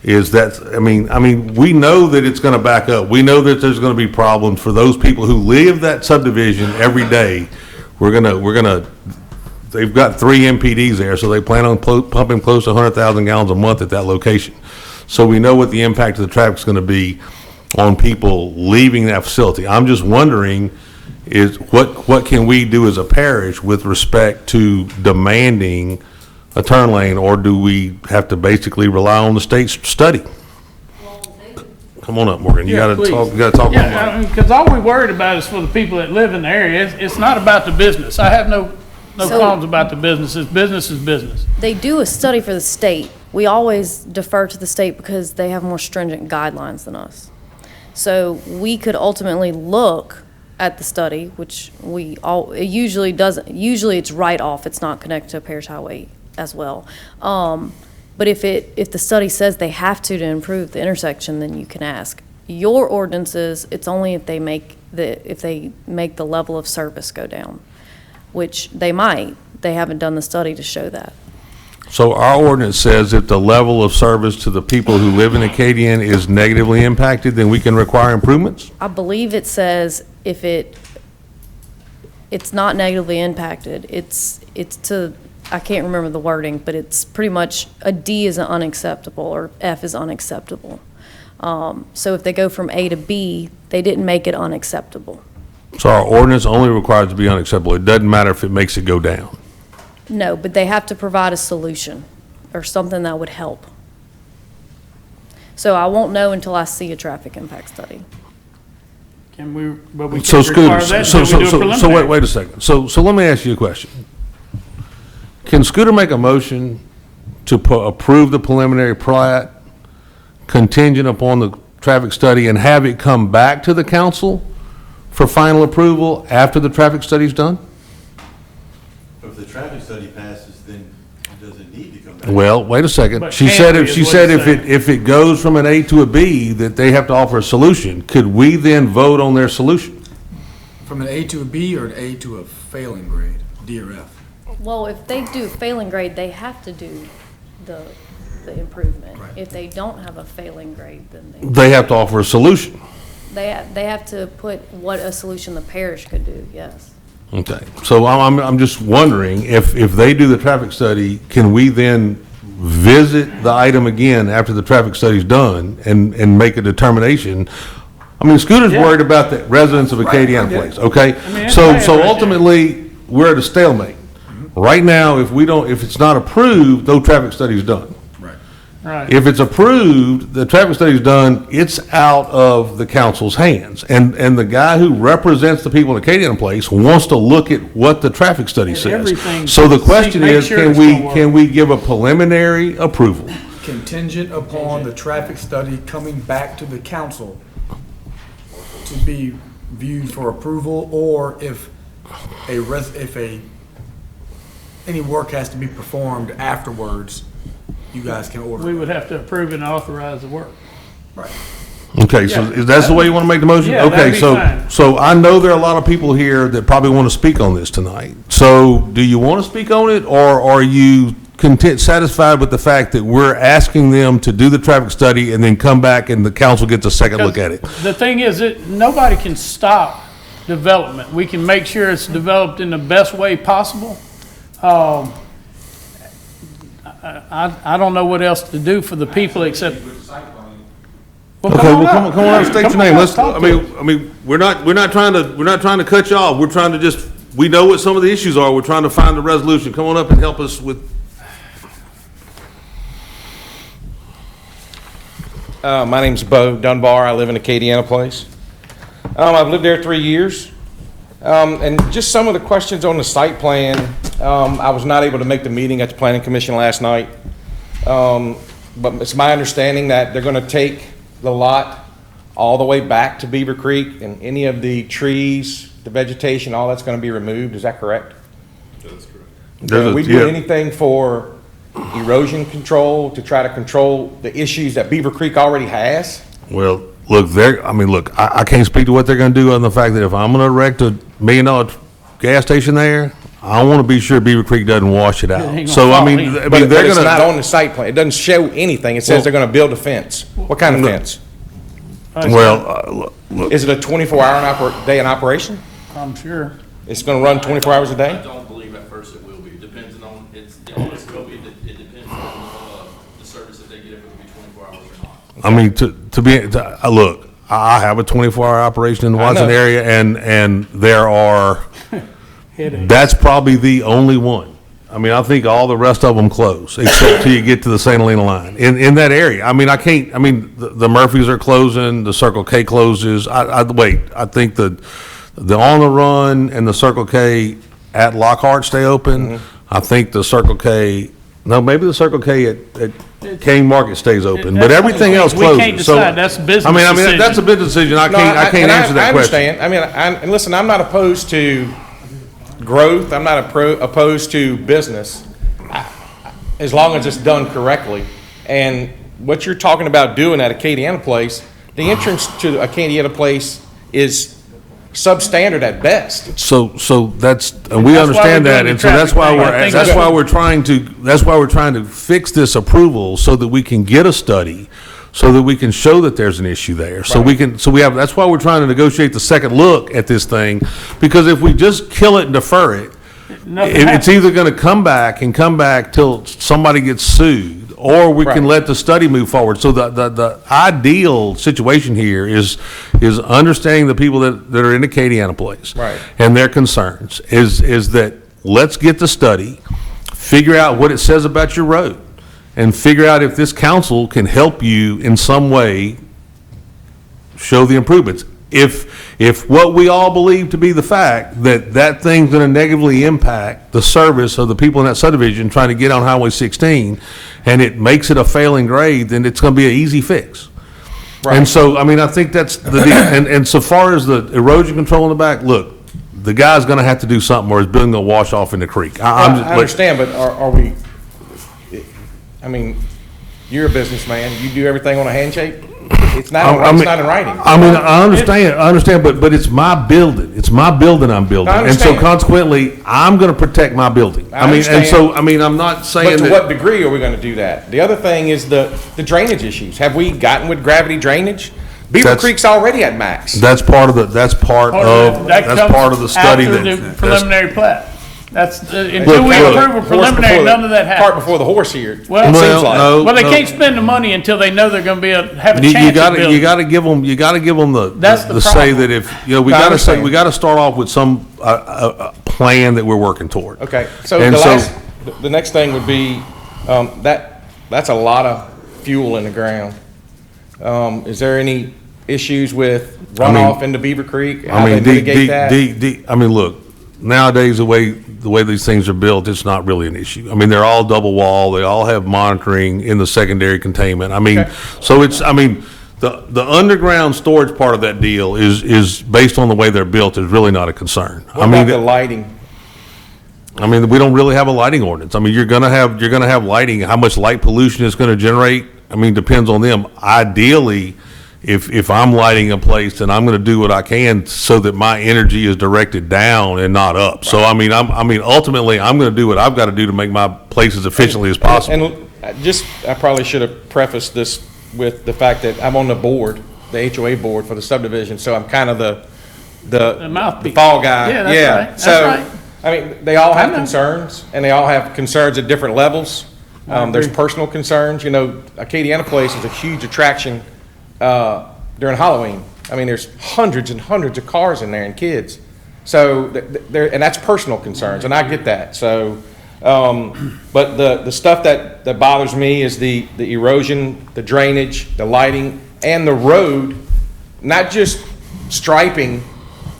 is that, I mean, we know that it's gonna back up. We know that there's gonna be problems for those people who live that subdivision every day. They've got 3 MPDs there, so they plan on pumping close to 100,000 gallons a month at that location. So we know what the impact of the traffic's gonna be on people leaving that facility. I'm just wondering, is what can we do as a parish with respect to demanding a turn lane, or do we have to basically rely on the state's study? Come on up, Morgan, you gotta please. talk, on the mic. Yeah, because all we worried about is for the people that live in the area. It's not about the business. I have no qualms about the business. Business is business. They do a study for the state. We always defer to the state because they have more stringent guidelines than us. So we could ultimately look at the study, which it usually doesn't, usually it's right off, it's not connected to a parish highway as well. But if the study says they have to improve the intersection, then you can ask. Your ordinances, it's only if they make the level of service go down, which they might. They haven't done the study to show that. So our ordinance says if the level of service to the people who live in Acadian is negatively impacted, then we can require improvements? I believe it says if it's not negatively impacted, it's to, I can't remember the wording, but it's pretty much a D is unacceptable or F is unacceptable. So if they go from A to B, they didn't make it unacceptable. So our ordinance only requires it to be unacceptable. It doesn't matter if it makes it go down. No, but they have to provide a solution or something that would help. So I won't know until I see a traffic impact study. Can we, but we So can't require Scooter, that so until we do a preliminary. wait a second. So let me ask you a question. Can Scooter make a motion to approve the preliminary plat contingent upon the traffic study and have it come back to the council for final approval after the traffic study's done? If the traffic study passes, then does it need to come back? Well, wait a second. But She can said we if, is she what said he's if saying. if it goes from an A to a B, that they have to offer a solution. Could we then vote on their solution? From an A to a B or an A to a failing grade, D or F? Well, if they do failing grade, they have to do the improvement. Right. If they don't have a failing grade, then They have to offer a solution. they have to put what a solution the parish could do, yes. Okay, so I'm just wondering, if they do the traffic study, can we then visit the item again after the traffic study's done and make a determination? I mean, Scooter's Yeah. worried about the residents of Acadiana Place, okay? it's So bad right there. ultimately, we're at a stalemate. Right now, if it's not approved, no traffic study's done. Right. If it's approved, the traffic study's done, it's out of the council's hands. And the guy who represents the people in Acadiana Place wants to look at what the traffic study everything says. So the question make is, sure can it's gonna work. can we give a preliminary approval? Contingent upon the traffic study coming back to the council to be viewed for approval, or if any work has to be performed afterwards, you guys can order. We would have to approve and authorize the work. Right. Okay, so is that the way you want to make the motion? Yeah, that'd Okay, be so, fine. so I know there are a lot of people here that probably want to speak on this tonight. So do you want to speak on it, or are you satisfied with the fact that we're asking them to do the traffic study and then come back and the council gets a second look at it? The thing is that nobody can stop development. We can make sure it's developed in the best way possible. I don't know what else to do for the people except. Well, Okay, well, come on Hey, up, state come your name. on, Let's, talk I to mean, we're not trying to cut you off. We're trying to we know what some of the issues are. We're trying to find a resolution. Come on up and help us with. My name's Bo Dunbar. I live in Acadiana Place. I've lived there 3 years. And just some of the questions on the site plan, I was not able to make the meeting at the Planning Commission last night. But it's my understanding that they're going to take the lot all the way back to Beaver Creek, and any of the trees, the vegetation, all that's going to be removed. Is that correct? That's correct. Are we doing anything for erosion control to try to control the issues that Beaver Creek already has? Well, look, I can't speak to what they're gonna do other than the fact that if I'm gonna erect $1 million gas station there, I wanna be sure Beaver Creek doesn't wash it out. So, I mean, But they're it's gonna. not on the site plan. It doesn't show anything. It says they're going to build a fence. What kind of fence? Well, look. Is it a 24-hour day in operation? I'm sure. It's going to run 24 hours a I day? don't believe at first it will be. It depends on, it will be, it depends on the service that they get, if it will be 24 hours or not. I mean, look, I have a 24-hour operation in the I know. Watson area, and there are, that's probably the only one. I mean, I think all the rest of them close, except till you get to the St. Helena line. In that area, I mean, the Murphys are closing, the Circle K closes. I think the On the Run and the Circle K at Lockhart stay open. Mm-hmm. I think the Circle K, no, maybe the Circle K at Kane Market stays open, but everything else We closes. can't decide. That's a business I mean, decision. that's a business decision. I can't answer that question. I understand. I mean, and listen, I'm not opposed to growth. I'm not opposed to business, as long as it's done correctly. And what you're talking about doing at Acadiana Place, the entrance to Acadiana Place is substandard at best. So that's, and we understand that, and so that's why we're trying to fix this approval so that we can get a study, so that we can show that there's an issue there. So that's why we're trying to negotiate the second look at this thing, because if we just kill it and defer it, it's either gonna come back till somebody gets sued, or we can let the study move forward. So the ideal situation here is understanding the people that are in the Acadiana Place. Right. And their concerns, is that let's get the study, figure out what it says about your road, and figure out if this council can help you in some way show the improvements. If what we all believe to be the fact, that thing's gonna negatively impact the service of the people in that subdivision trying to get on Highway 16, and it makes it a failing grade, then it's gonna be an easy fix. And so, I mean, I think that's the deal. And so far as the erosion control in the back, look, the guy's gonna have to do something, or his building gonna wash off in the creek. I understand, but are we, I mean, you're a businessman, you do everything on a handshake? It's not in writing. I mean, I understand, but it's my building. It's my building I'm building. I And so understand. consequently, I'm gonna protect my building. I I mean, and understand. so, I mean, I'm not saying But that. to what degree are we going to do that? The other thing is the drainage issues. Have we gotten with gravity drainage? Beaver That's- Creek's already at max. That's part of the study After the that. preliminary plat. That's, until Look, we look, approve a preliminary, none of that Cart happens. before the horse here. Well, it seems Well, like. no. Well, they can't spend the money until they know they're gonna have a You chance at building. you gotta give them That's the the say problem. that if, we No, I gotta say, understand. we gotta start off with some, plan that we're working toward. Okay, so And the next thing would be, that's a lot of fuel in the ground. Is there any issues with runoff into Beaver Creek? How I they mean, mitigate that? I mean, look, nowadays, the way these things are built, it's not really an issue. I mean, they're all double wall, they all have monitoring in the secondary containment. I mean, Okay. so it's, I mean, the underground storage part of that deal is based on the way they're built, is really not a concern. What I mean, about the lighting? I mean, we don't really have a lighting ordinance. I mean, you're gonna have lighting. How much light pollution it's gonna generate, I mean, depends on them. Ideally, if I'm lighting a place, then I'm gonna do what I can so that my energy is directed down and not up. So, I mean, ultimately, I'm gonna do what I've gotta do to make my place as efficiently as possible. And I probably should have prefaced this with the fact that I'm on the board, the HOA board for the subdivision, so I'm kind of the mouthpiece. fall guy. Yeah, that's right. That's So, right. I mean, they all have I know. concerns, and they all have concerns at different levels. There's agree. personal concerns. Acadiana Place is a huge attraction during Halloween. I mean, there's hundreds and hundreds of cars in there and kids. So, and that's personal concerns, and I get that. So, But the stuff that bothers me is the erosion, the drainage, the lighting, and the road, not just striping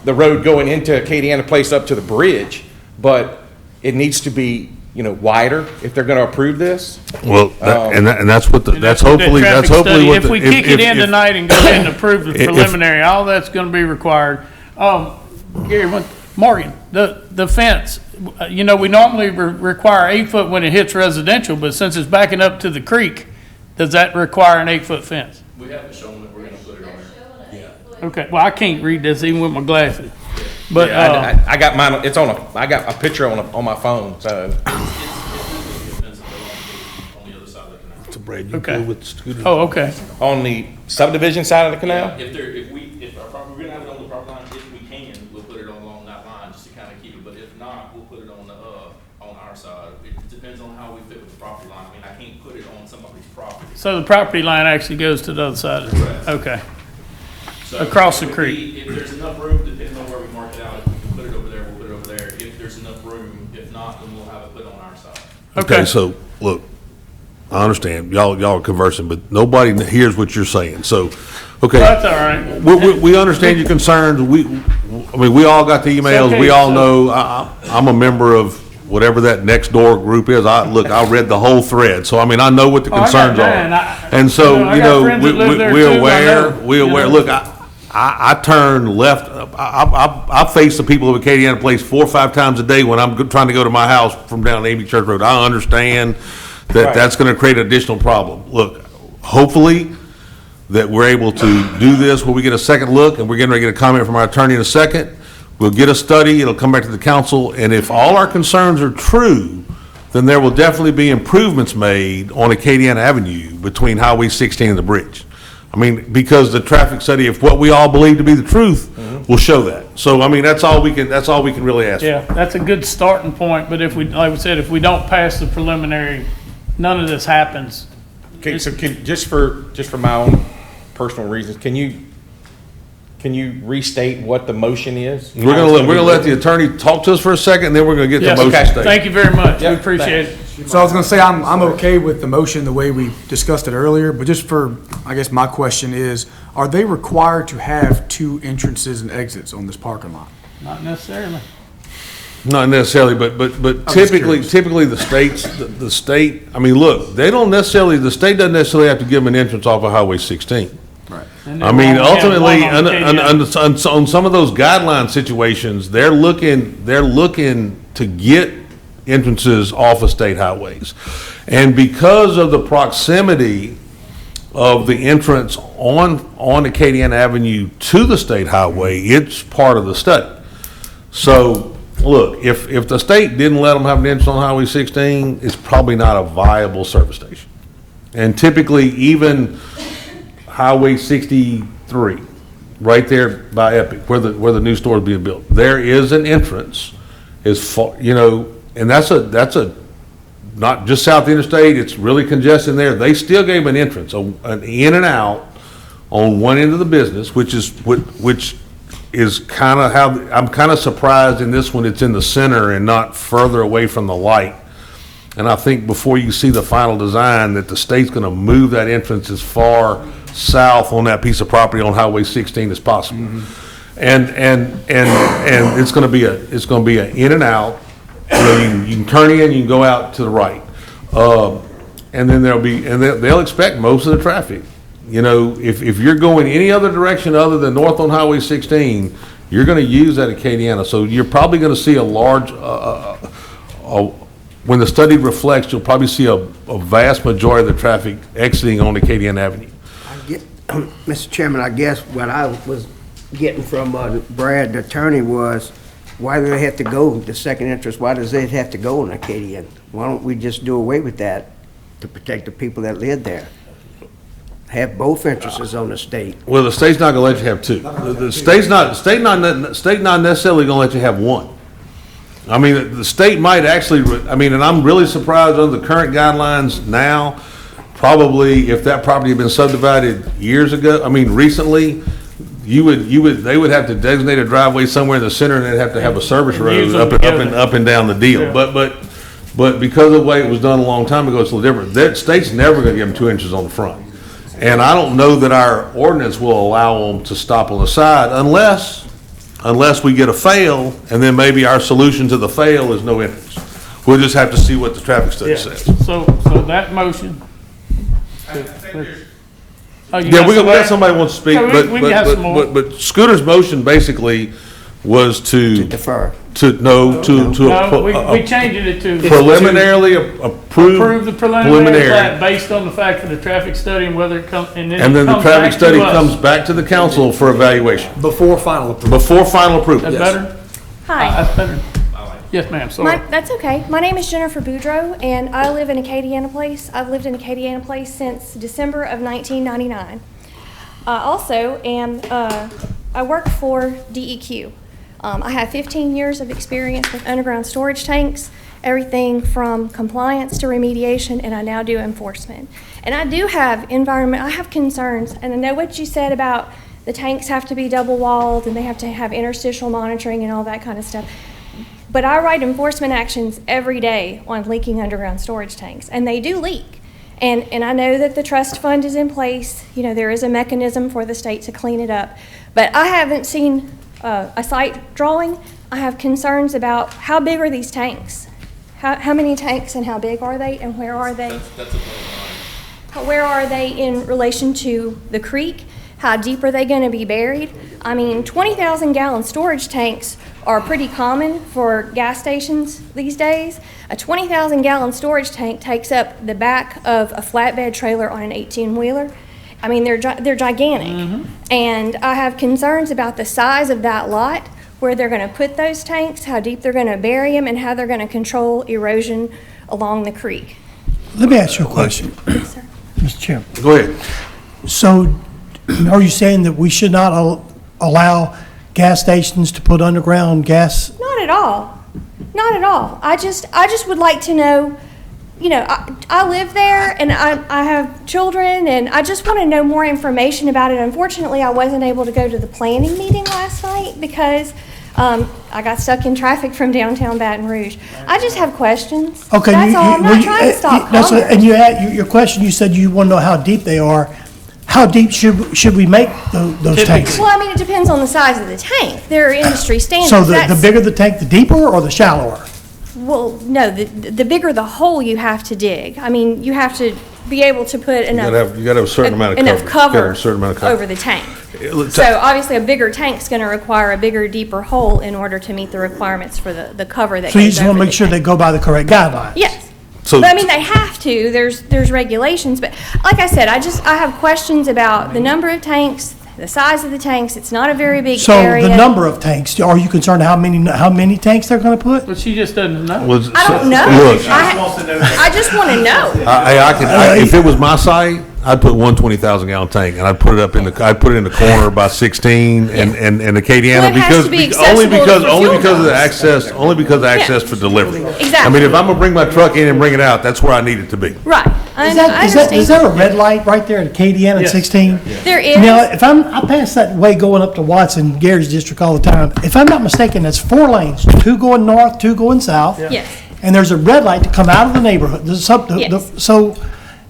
the road going into Acadiana Place up to the bridge, but it needs to be, wider if they're gonna approve this. Well, that's what, that's hopefully what. If we kick it in tonight and go ahead and approve the preliminary, all that's gonna be required. Gary, Morgan, the fence, we normally require 8 foot when it hits residential, but since it's backing up to the creek, does that require an 8-foot fence? We haven't shown that we're gonna put it on there. Yeah. Okay, well, I can't read this even with my glasses. But, Yeah, I got mine, I got a picture on my phone, so. It's a brand new Okay. pool with scooters. oh, okay. On the subdivision side of the canal? If our property, we're gonna have it on the property line, if we can, we'll put it along that line, just to kind of keep it, but if not, we'll put it on our side. It depends on how we fit with the property line. I mean, I can't put it on somebody's property. So the property line actually goes to the other side of Correct. Okay. So Across the it would creek. be- If there's enough room, depending on where we mark it out, if we can put it over there, we'll put it over there. If there's enough room, if not, then we'll have it put on our side. Okay, so, look, I understand, y'all are conversing, but nobody hears what you're saying, so, okay. That's all right. We understand your concerns, we all got the emails, Okay, we all so- know, I'm a member of whatever that next door group is, I read the whole thread, so, I know what the Oh, I got concerns mine. are. And so, I got friends that live there too, I know. we're aware, look, I turn left, I face the people of Acadiana Place 4 or 5 times a day when I'm trying to go to my house from down Amy Church Road. I understand that Right. that's gonna create additional problem. Look, hopefully that we're able to do this where we get a second look, and we're getting ready to get a comment from our attorney in a second. We'll get a study, it'll come back to the council, and if all our concerns are true, then there will definitely be improvements made on Acadiana Avenue between Highway 16 and the bridge. Because the traffic study, if what we all believe to be the truth, will show that. So, that's all we can really ask for. Yeah, that's a good starting point, but like we said, if we don't pass the preliminary, none of this happens. Okay, so just for my own personal reasons, can you restate what the motion is? We're gonna let the attorney talk to us for a second, and then we're gonna get the Yes, motion okay. stated. Thank you very much. We Yeah, appreciate it. So I was gonna say, I'm okay with the motion the way we discussed it earlier, but just for, I guess my question is, are they required to have 2 entrances and exits on this parking lot? Not necessarily. Not necessarily, but just typically the state, look, the state doesn't necessarily have to give them an entrance off of Highway 16. Right. And then we'll only have Ultimately, one on Acadiana. on some of those guideline situations, they're looking to get entrances off of state highways. And because of the proximity of the entrance on Acadiana Avenue to the state highway, it's part of the study. So, look, if the state didn't let them have an entrance on Highway 16, it's probably not a viable service station. And typically, even Highway 63, right there by Epic, where the new store is being built, there is an entrance, and that's not just south of the interstate, it's really congested there. They still gave an entrance, an in and out on one end of the business, which is kind of how, I'm kind of surprised in this one, it's in the center and not further away from the light. And I think before you see the final design, that the state's gonna move that entrance as far south on that piece of property on Highway 16 as possible. And it's gonna be a in and out, you can turn in, you can go out to the right. And then they'll expect most of the traffic. If you're going any other direction other than north on Highway 16, you're gonna use that Acadiana. So you're probably gonna see a large, when the study reflects, you'll probably see a vast majority of the traffic exiting on Acadiana Avenue. Mr. Chairman, I guess what I was getting from Brad, the attorney, was why do they have to go, the second entrance, why does it have to go in Acadian? Why don't we just do away with that to protect the people that live there? Have both entrances on the state. Well, the state's not gonna let you have 2. The state's not necessarily gonna let you have 1. The state might actually, and I'm really surprised under the current guidelines now, probably if that property had been subdivided years ago, recently, they would have to designate a driveway somewhere in the center, and they'd have to have a service road up and down the deal. Yeah. But because of the way it was done a long time ago, it's a little different. That state's never gonna give them 2 inches on the front. And I don't know that our ordinance will allow them to stop on the side unless we get a fail, and then maybe our solution to the fail is no entrance. We'll just have to see what the traffic study says. So that motion. Oh, you Yeah, got we somebody? got somebody wants to speak, Yeah, we can have some more. but Scooter's motion basically was to. Defer. No, we changed it to. preliminarily approve. Approve the preliminary plat based on the fact of the traffic study and whether it comes, and then. And then it the comes traffic back to study us. comes back to the council for evaluation. Before final approval. Before final approval. That's better? Hi. That's better. Yes, ma'am, sorry. That's okay. My name is Jennifer Boudreau, and I live in Acadiana Place. I've lived in Acadiana Place since December of 1999. I work for DEQ. I have 15 years of experience with underground storage tanks, everything from compliance to remediation, and I now do enforcement. And I do have I have concerns, and I know what you said about the tanks have to be double-walled, and they have to have interstitial monitoring and all that kind of stuff. But I write enforcement actions every day on leaking underground storage tanks, and they do leak. And I know that the trust fund is in place. You know, there is a mechanism for the state to clean it up. But I haven't seen a site drawing. I have concerns about how big are these tanks? How many tanks and how big are they, and where are they? Where are they in relation to the creek? How deep are they going to be buried? I mean, 20,000 gallon storage tanks are pretty common for gas stations these days. A 20,000 gallon storage tank takes up the back of a flatbed trailer on an 18-wheeler. I mean, they're gigantic. And I have concerns about the size of that lot, where they're going to put those tanks, how deep they're going to bury them, and how they're going to control erosion along the creek. Let me ask you a question. Yes, sir. Mr. Chairman. Go ahead. So are you saying that we should not allow gas stations to put underground gas? Not at all. Not at all. I just would like to know, you know, I live there and I have children, and I just want to know more information about it. Unfortunately, I wasn't able to go to the planning meeting last night because I got stuck in traffic from downtown Baton Rouge. I just have questions. Okay. That's all. I'm not trying to stop commerce. And you had your question, you said you want to know how deep they are. How deep should we make those tanks? Well, I mean, it depends on the size of the tank. There are industry standards. So the bigger the tank, the deeper or the shallower? Well, no, the bigger the hole you have to dig. I mean, you have to be able to put enough. You gotta have a certain amount of enough cover. cover over the tank. So obviously, a bigger tank's going to require a bigger, deeper hole in order to meet the requirements for the cover that. So you goes just want over to make the sure tank. they go by the correct guidelines? Yes. So- But I mean, they have to. There's regulations, but like I said, I have questions about the number of tanks, the size of the tanks. It's not a very big So area. the number of tanks, are you concerned how many tanks they're going to put? But she just doesn't know. I don't know. Look, I just want to know. if it was my site, I'd put one 20,000 gallon tank, and I'd put it in the corner by 16 and Acadiana, Well, it has to be accessible only for because of the fuel access for delivery. Exactly. I mean, if I'm gonna bring my truck in and bring it out, that's where I need it to be. Right. I Is understand. there a red light right there at Acadiana at 16? There is. Now, I pass that way going up to Watson, Gary's district all the time. If I'm not mistaken, that's 4 lanes, 2 going north, 2 going south. Yes. And there's a red light to come out of the neighborhood. Yes. So,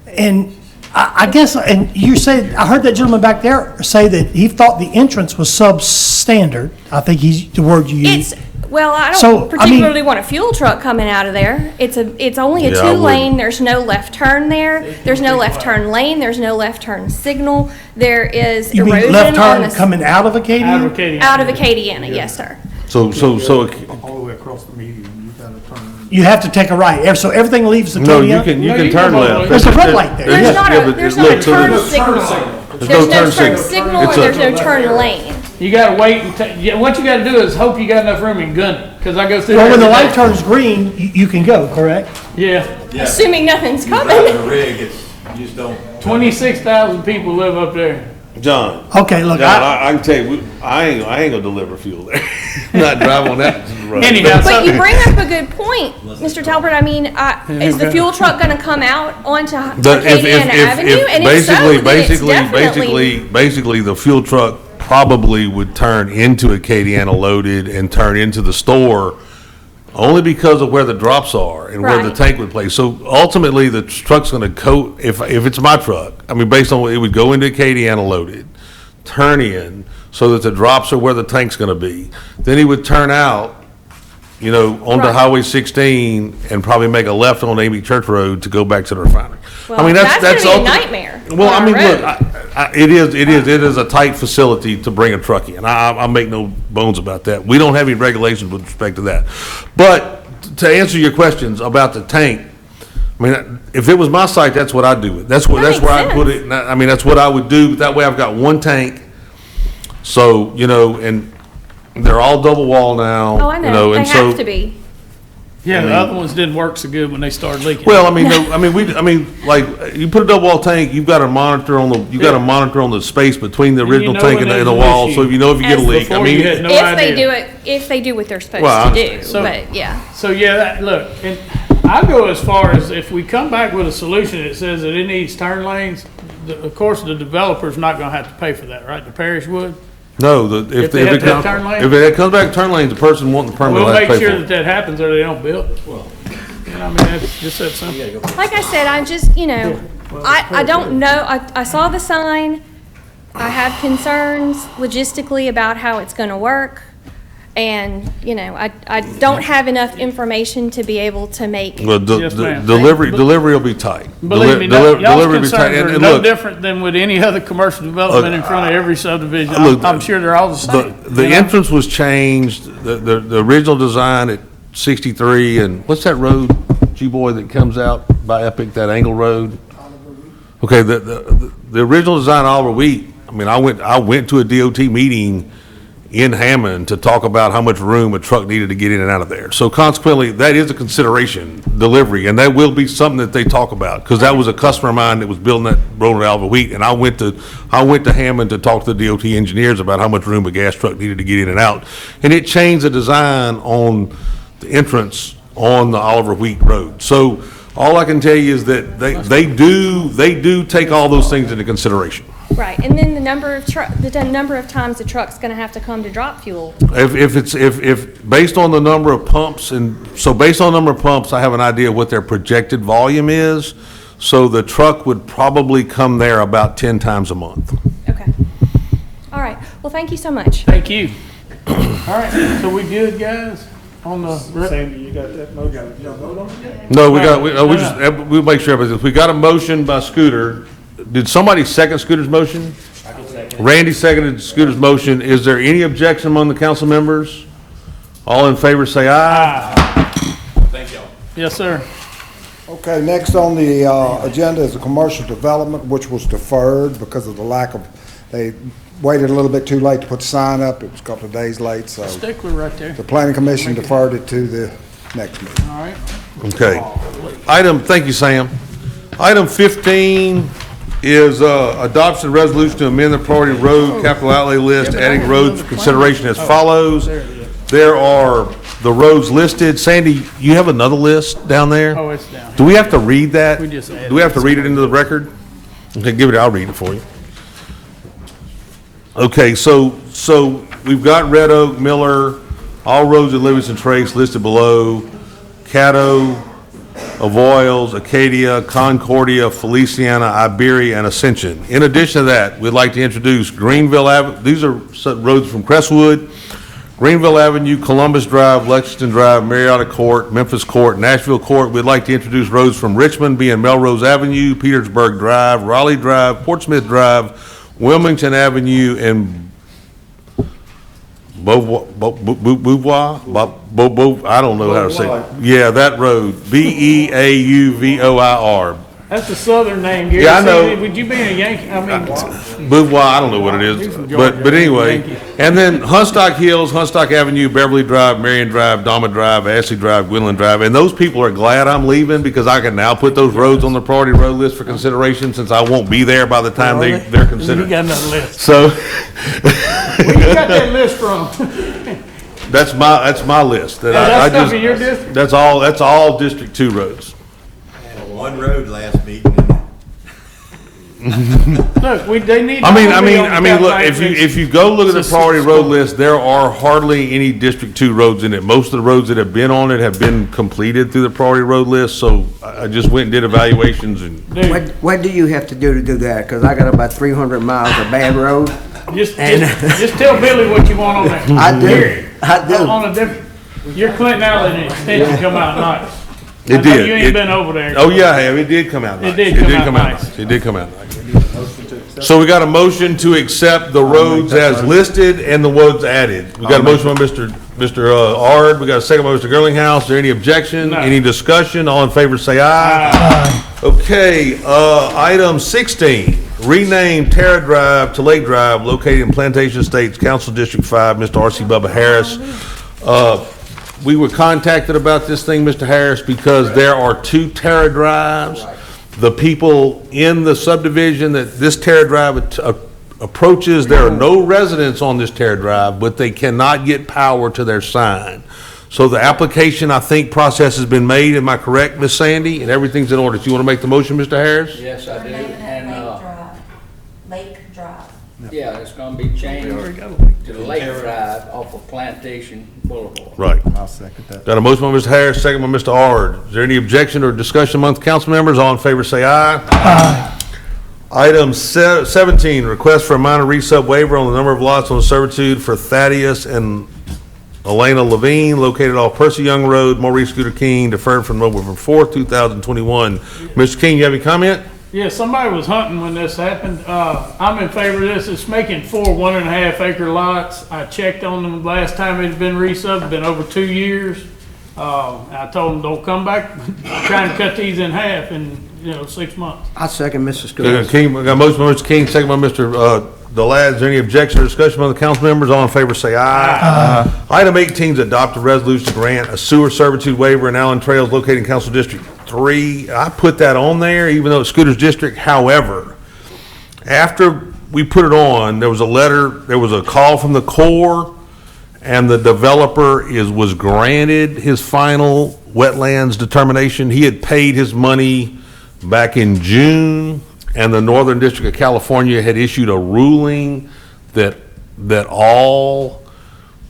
and I guess, and you said, I heard that gentleman back there say that he thought the entrance was substandard. I think he's the word you used. Well, I don't So, I mean- particularly want a fuel truck coming out of there. It's only a Yeah, I 2-lane. There's no left turn there. There's no left turn lane. There's no left turn signal. There is You mean erosion left on turn the coming out of Acadiana? out of Acadiana. Yes, sir. So, All the way across the median, you gotta turn. You have to take a right. So everything leaves Acadiana? no, you can turn left. There's a red light there. There's not Yeah, a but there's look, not a so turn there's- signal. There's There's no no turn turn signal. signal It's or a- there's no turn lane. You gotta wait and what you gotta do is hope you got enough room in Gunny, because I go through. Well, there when the every light day. turns green, you can go, correct? Yeah. Assuming nothing's coming. rig, you just don't. 26,000 people live up there. John. Okay, look, John, I can tell you, I ain't gonna deliver fuel there. Not drive on that road. Anyhow, But you bring up a good point, Mr. Talbert. I mean, is the fuel truck going to come out onto Acadiana Avenue? And if so, then it's definitely. Basically, the fuel truck probably would turn into Acadiana loaded and turn into the store only because of where the drops are and where the Right. tank would place. So ultimately, the truck's gonna if it's my truck, I mean, based on, it would go into Acadiana loaded, turn in, so that the drops are where the tank's gonna be. Then he would turn out, onto Right. Highway 16 and probably make a left on Amy Church Road to go back to the refinery. Well, I mean, that's gonna be a ulti- nightmare Well, I on mean, our look, road. it is a tight facility to bring a truck in. I make no bones about that. We don't have any regulations with respect to that. But to answer your questions about the tank, I mean, if it was my site, that's what I'd do with it. That's where I'd put it. I mean, that's what I would do. That way I've got one tank. So, and they're all double wall now. Oh, I know, they and so. have to be. Yeah, the other ones didn't work so good when they started leaking. Well, I mean, like, you put a double wall tank, you've got to monitor on the space between the original know tank when and the there's an wall, issue. so if you get a leak. I Before mean, you had no If they do what they're supposed Well, I to do, understand. So- but yeah. So, yeah, look, and I go as far as if we come back with a solution that says that it needs turn lanes, of course, the developer's not gonna have to pay for that, right? The parish would? no, If they have to have turn lanes? if it comes back to turn lanes, the person wanting the permit We'll will have to make pay sure for that it. that happens or they don't build. I mean, that's just that simple. Like I said, I just, I don't know, I saw the sign. I have concerns logistically about how it's gonna work. And, I don't have enough information to be able to make. Well, Yes, ma'am. delivery will be tight. Believe me, Deli- y'all's delivery will be tight. concerns are And no look, different than with any other commercial development in front of every subdivision. look, I'm sure they're all the same. The entrance was changed, the original design at 63, and what's that road, G-Boy, that comes out by Epic, that angle road? Okay, the original design, Oliver Wheat, I mean, I went to a DOT meeting in Hammond to talk about how much room a truck needed to get in and out of there. So consequently, that is a consideration, delivery, and that will be something that they talk about, because that was a customer of mine that was building that road at Oliver Wheat, and I went to Hammond to talk to the DOT engineers about how much room a gas truck needed to get in and out. And it changed the design on the entrance on the Oliver Wheat Road. So all I can tell you is that they do take all those things into consideration. Right, and then the number of times the truck's gonna have to come to drop fuel. If based on the number of pumps, based on the number of pumps, I have an idea of what their projected volume is. So the truck would probably come there about 10 times a month. Okay. All right, well, thank you so much. Thank you. All right, so we good, guys? On the. Sandy, you got that motion? You don't vote on it yet? No, we'll make sure everything, we got a motion by Scooter. Did somebody second Scooter's motion? Randy seconded Scooter's motion. Is there any objection among the council members? All in favor, say aye. Thank y'all. Yes, sir. Okay, next on the agenda is the commercial development, which was deferred because of the lack of, they waited a little bit too late to put the sign up. It was a couple of days late, so Stickler right there. the planning commission deferred it to the next meeting. All right. Okay. Thank you, Sam. Item 15 is adoption of resolution to amend the priority road capital outlay list, adding roads for consideration as follows. There are the roads listed. Sandy, you have another list down there? Oh, it's down. Do we have to read that? We just added Do we have to read it into the record? Okay, give it, I'll read it for you. Okay, so we've got Red Oak, Miller, all roads in Livingston Trace listed below. Caddo, Avoyelles, Acadia, Concordia, Feliciana, Iberia, and Ascension. In addition to that, we'd like to introduce Greenville Avenue. These are roads from Crestwood, Greenville Avenue, Columbus Drive, Lexington Drive, Marietta Court, Memphis Court, Nashville Court. We'd like to introduce roads from Richmond, being Melrose Avenue, Petersburg Drive, Raleigh Drive, Portsmouth Drive, Wilmington Avenue, and Beauvoir, I don't know how to say it. Yeah, that road, Beauvoir. That's the southern name, Gary. Yeah, I know. Would you be a Yankee? I mean. Beauvoir, I don't know what it is, but anyway. And then Hunstock Hills, Hunstock Avenue, Beverly Drive, Marion Drive, Dama Drive, Ashley Drive, Gwendolyn Drive. And those people are glad I'm leaving because I can now put those roads on the priority road list for consideration since I won't be there by the time they're considered. You got another list. So. Where you got that list from? That's my list. That That's stuff in your district? That's all District 2 roads. One road last meeting. Look, they need. I mean, to look, if you go look at the priority road list, there are hardly any District 2 roads in it. Most of the roads that have been on it have been completed through the priority road list, so I just went and did evaluations and. What do you have to do that? Because I got about 300 miles of bad road. Just tell Billy what you want on there. I do. Here, I do. On a different, your Clinton Alley extension come out nice. It I know did. You ain't been over there. Oh, yeah, I have. It did come out nice. It did come out nice. It did come out nice. So we got a motion to accept the roads as listed and the roads added. We got a motion by Mr. Ard. We got a second by Mr. Girlinghouse. Is there any objection? No. Any discussion? All in favor say aye. Okay, item 16, rename Terra Drive to Lake Drive, located in Plantation Estates, Council District 5, Mr. R.C. Bubba Harris. We were contacted about this thing, Mr. Harris, because there are 2 Terra Drives. The people in the subdivision that this Terra Drive approaches, there are no residents on this Terra Drive, but they cannot get power to their sign. So the application, I think, process has been made. Am I correct, Ms. Sandy? And everything's in order. Do you want to make the motion, Mr. Harris? Yes, I do. And, Lake Drive. yeah, it's gonna be changed to the Lake Drive off of Plantation Boulevard. Right. I'll second that. Got a motion by Mr. Harris, second by Mr. Ard. Is there any objection or discussion amongst council members? All in favor say aye. Aye. Item 17, request for a minor resub waiver on the number of lots on servitude for Thaddeus and Elena Levine, located off Percy Young Road, Maurice Scooter King, deferred from November 4th, 2021. Mr. King, you have any comment? Yeah, somebody was hunting when this happened. I'm in favor of this. It's making 4 1.5 acre lots. I checked on them last time it had been resubbed, been over 2 years. I told them, don't come back, trying to cut these in half in, 6 months. I second Mr. Scooter. King, we got a motion by Mr. King, second by Mr. Delad. Is there any objection or discussion by the council members? All in favor say aye. Item 18 is adopt a resolution to grant a sewer servitude waiver in Allen Trails located in Council District 3. I put that on there, even though it's Scooter's district. However, after we put it on, there was a letter, there was a call from the Corps, and the developer was granted his final wetlands determination. He had paid his money back in June, and the Northern District of California had issued a ruling that all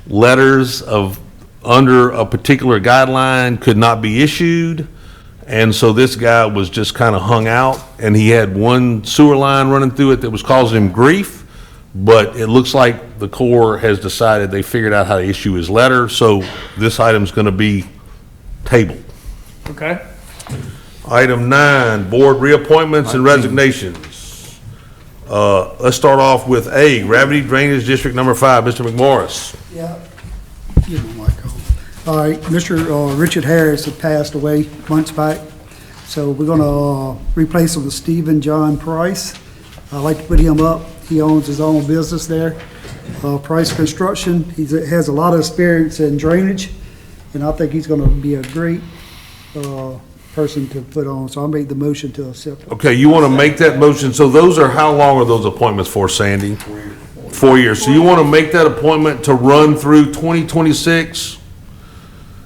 letters of under a particular guideline could not be issued. And so this guy was just kind of hung out, and he had one sewer line running through it that was causing him grief. But it looks like the Corps has decided they figured out how to issue his letter, so this item's going to be tabled. Okay. Item 9, board reappointments and resignations. Let's start off with A, Gravity Drainage District Number 5, Mr. McMorris. Yeah. Get my mic on. All right, Mr. Richard Harris had passed away months back, so we're gonna replace him with Stephen John Price. I'd like to put him up. He owns his own business there, Price Construction. He has a lot of experience in drainage, and I think he's gonna be a great person to put on, so I'll make the motion to accept. Okay, you want to make that motion, so those are, how long are those appointments for, Sandy? 4 years. So you want to make that appointment to run through 2026?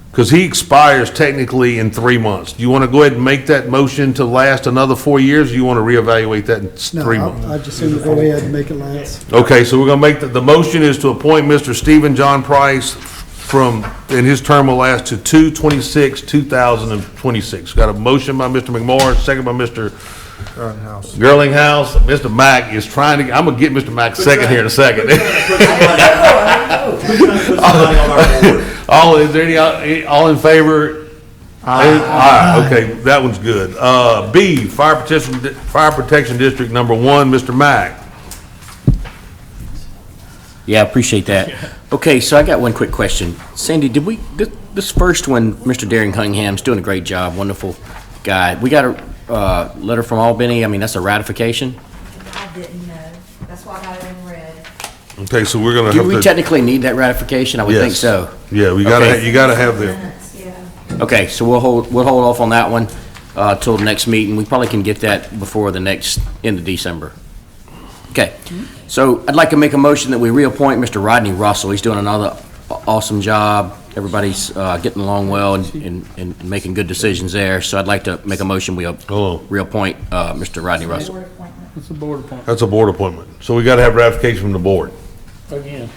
Because he expires technically in 3 months. Do you want to go ahead and make that motion to last another 4 years, or you want to reevaluate that in 3 months? I just seem to go ahead and make it last. Okay, so we're going to make, the motion is to appoint Mr. Stephen John Price and his term will last to 2/26/2026. Got a motion by Mr. McMorris, second by Mr. Girlinghouse. Mr. Mack is trying to, I'm gonna get Mr. Mack second here in a second. Is there any, all in favor? Aye. Okay, that one's good. B, Fire Protection District Number 1, Mr. Mack. Yeah, I appreciate that. Okay, so I got one quick question. Sandy, did we, this first one, Mr. Daring Cunningham's doing a great job, wonderful guy. We got a letter from Albany, I mean, that's a ratification? I didn't know. That's why I got it in red. Okay, so we're gonna have Do to. we technically need that ratification? I would think Yes. so. Yeah, you gotta have them. Okay, so we'll hold off on that one till the next meeting. We probably can get that before the next, end of December. Okay, so I'd like to make a motion that we reappoint Mr. Rodney Russell. He's doing another awesome job. Everybody's getting along well and making good decisions there. So I'd like to make a motion, we reappoint Mr. Rodney Russell. It's a board appointment, That's a board appointment. So we got to have ratification from the board. again.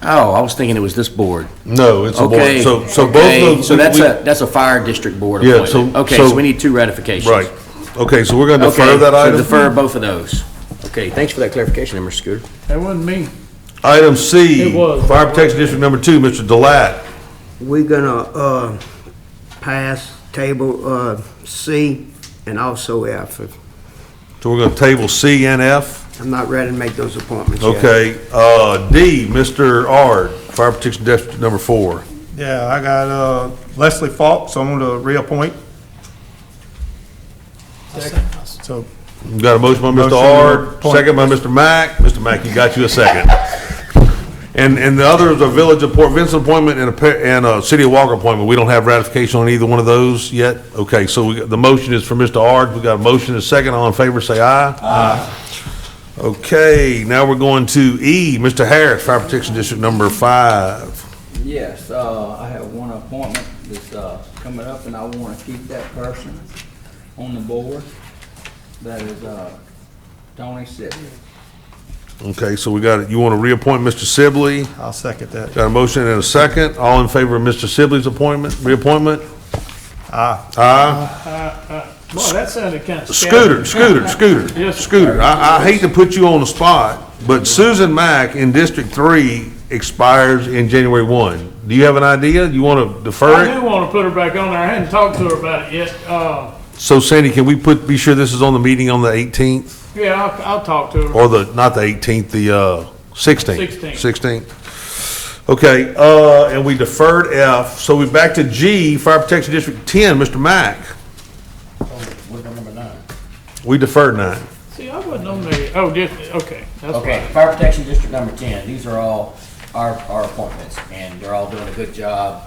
Oh, I was thinking it was this board. No, it's a Okay. board. So both Okay, of those. so that's a fire district board Yeah, appointment. so- Okay, so- so we need two ratifications. Right. Okay, so we're going to Okay, defer that so item. defer both of those. Okay, thanks for that clarification, Mr. Scooter. That wasn't me. Item C, It was. Fire Protection District Number 2, Mr. Delat. We're gonna, pass table, C and also F. So we're going to table C and F. I'm not ready to make those appointments yet. Okay, D, Mr. Ard, Fire Protection District Number 4. Yeah, I got Leslie Falk, so I'm going to reappoint. So, We got a motion by Mr. Motion to Ard, appoint. second by Mr. Mack. Mr. Mack, you got you a second. And the other is a Village of Port Vincent appointment and a City of Walker appointment. We don't have ratification on either one of those yet? Okay, so the motion is for Mr. Ard. We got a motion and a second. All in favor, say aye. Aye. Okay, now we're going to E, Mr. Harris, Fire Protection District Number 5. Yes, I have one appointment that's coming up, and I want to keep that person on the board. That is Tony Sibley. Okay, so we got, you want to reappoint Mr. Sibley? I'll second that. Got a motion and a second. All in favor of Mr. Sibley's reappointment? Aye. Aye. Boy, that sounded kind of Scooter. Yes, Scooter. I hate to put you on the spot, but Susan Mack in District 3 expires in January 1. Do you have an idea? You want to defer I it? do want to put her back on there. I hadn't talked to her about it yet. So Sandy, can we be sure this is on the meeting on the 18th? Yeah, I'll talk to her. Or not the 18th, the 16th? 16th. 16th. Okay, and we deferred F, so we're back to G, Fire Protection District 10, Mr. Mack. What about number 9? We deferred 9. See, I wasn't on there. Oh, okay. That's Okay, right. Fire Protection District Number 10, these are all our appointments, and they're all doing a good job.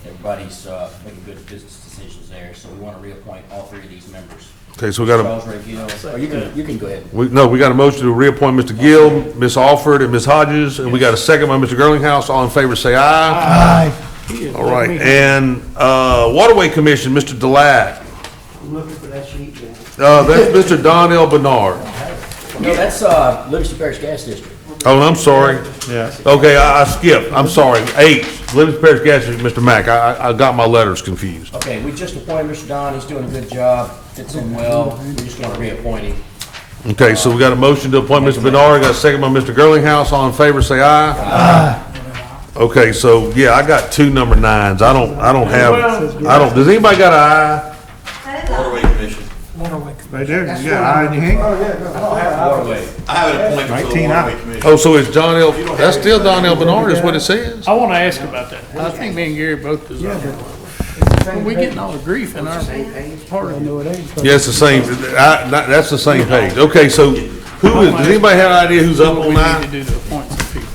Everybody's making good business decisions there, so we want to reappoint all 3 of these members. Okay, so we got Charles Ray Gill, or you can go ahead. we got a motion to reappoint Mr. Gill, Ms. Alford, and Ms. Hodges, and we got a second by Mr. Girlinghouse. All in favor, say aye. Aye. All right, and Waterway Commission, Mr. Delat. I'm looking for that sheet, Jim. That's Mr. Don L. Bernard. No, that's Livingston Parish Gas District. Oh, I'm sorry. Yeah. Okay, I skipped. I'm sorry. H, Livingston Parish Gas District, Mr. Mack. I got my letters confused. Okay, we just appointed Mr. Don, he's doing a good job, fits in well, we just want to reappoint him. Okay, so we got a motion to appoint Mr. Bernard, got a second by Mr. Girlinghouse. All in favor, say aye. Aye. Okay, so, yeah, I got 2 number 9s. I don't, does anybody got an aye? Waterway Commission. Right there, you got eye in your hand? Waterway. I have an appointment for the 19 Waterway out. Commission. Oh, so it's John L., that's still Don L. Bernard is what it says? I want to ask about that. I think me and Gary both deserve it. When we getting all the grief in our part of it. Yeah, it's the same, that's the same page. Okay, so does anybody have an idea who's up What on we need that? to do to appoint some people.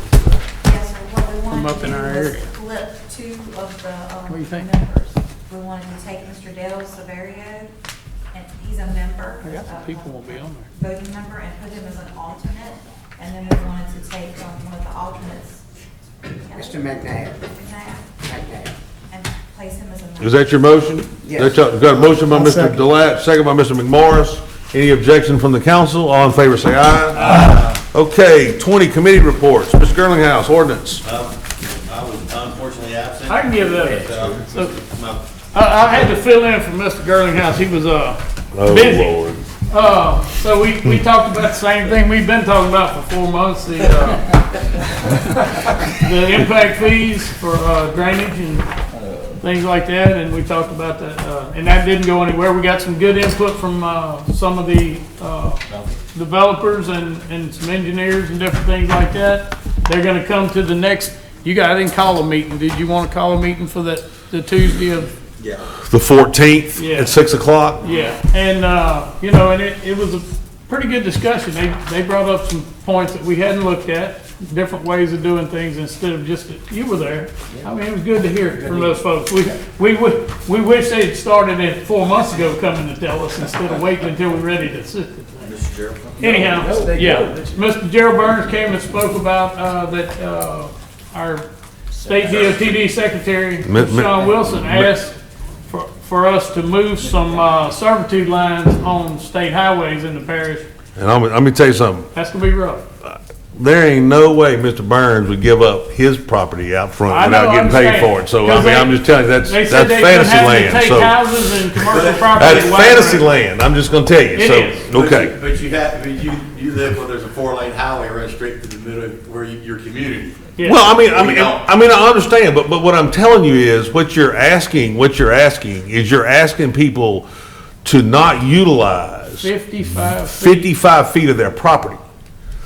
Yes, sir. What we From wanted up to in do our was area. flip 2 of the do you think? members. We wanted to take Mr. Dale Severio, and he's a member, I got the people won't be on there. voting member, and put him as an alternate. And then we wanted to take one of the alternates. Mr. McNabb. McNabb, and place him as a member. Is that your motion? Yes. Got a motion by I'll Mr. second. Delat, second by Mr. McMorris. Any objection from the council? All in favor, say aye. Aye. Okay, 20 committee reports. Mr. Girlinghouse, ordinance. I was unfortunately absent. I can give that. So, I had to fill in for Mr. Girlinghouse. He was busy. Lord. So we talked about the same thing we've been talking about for 4 months, the impact fees for drainage and things like that, and we talked about that, and that didn't go anywhere. We got some good input from some of the developers and some engineers and different things like that. They're gonna come to the next, I didn't call a meeting. Did you want to call a meeting for the Tuesday of? The 14th Yeah. at 6 o'clock? Yeah, and, and it was a pretty good discussion. They brought up some points that we hadn't looked at, different ways of doing things instead of just, you were there. I mean, it was good to hear from those folks. We wish they'd started it 4 months ago coming to tell us instead of waiting until we're ready to sit. Anyhow, yeah, Mr. Gerald Burns came and spoke about, that, our state DOTD secretary, Sean Wilson, asked for us to move some servitude lines on state highways in the parish And let me tell you something. That's gonna be rough. There ain't no way Mr. Burns would give up his property out front I know, without getting paid for it. So, I mean, I'm just telling you, that's They said they've been fantasy having to land, take so. houses and commercial property. That's away fantasy from it. land, I'm just gonna tell you, It so, is. okay. But you have, I mean, you live where there's a 4-lane highway right straight through the middle of where your community. Yeah. Well, I We don't. I understand, but what I'm telling you is, what you're asking is you're asking people to not utilize 55 feet. 55 feet of their property.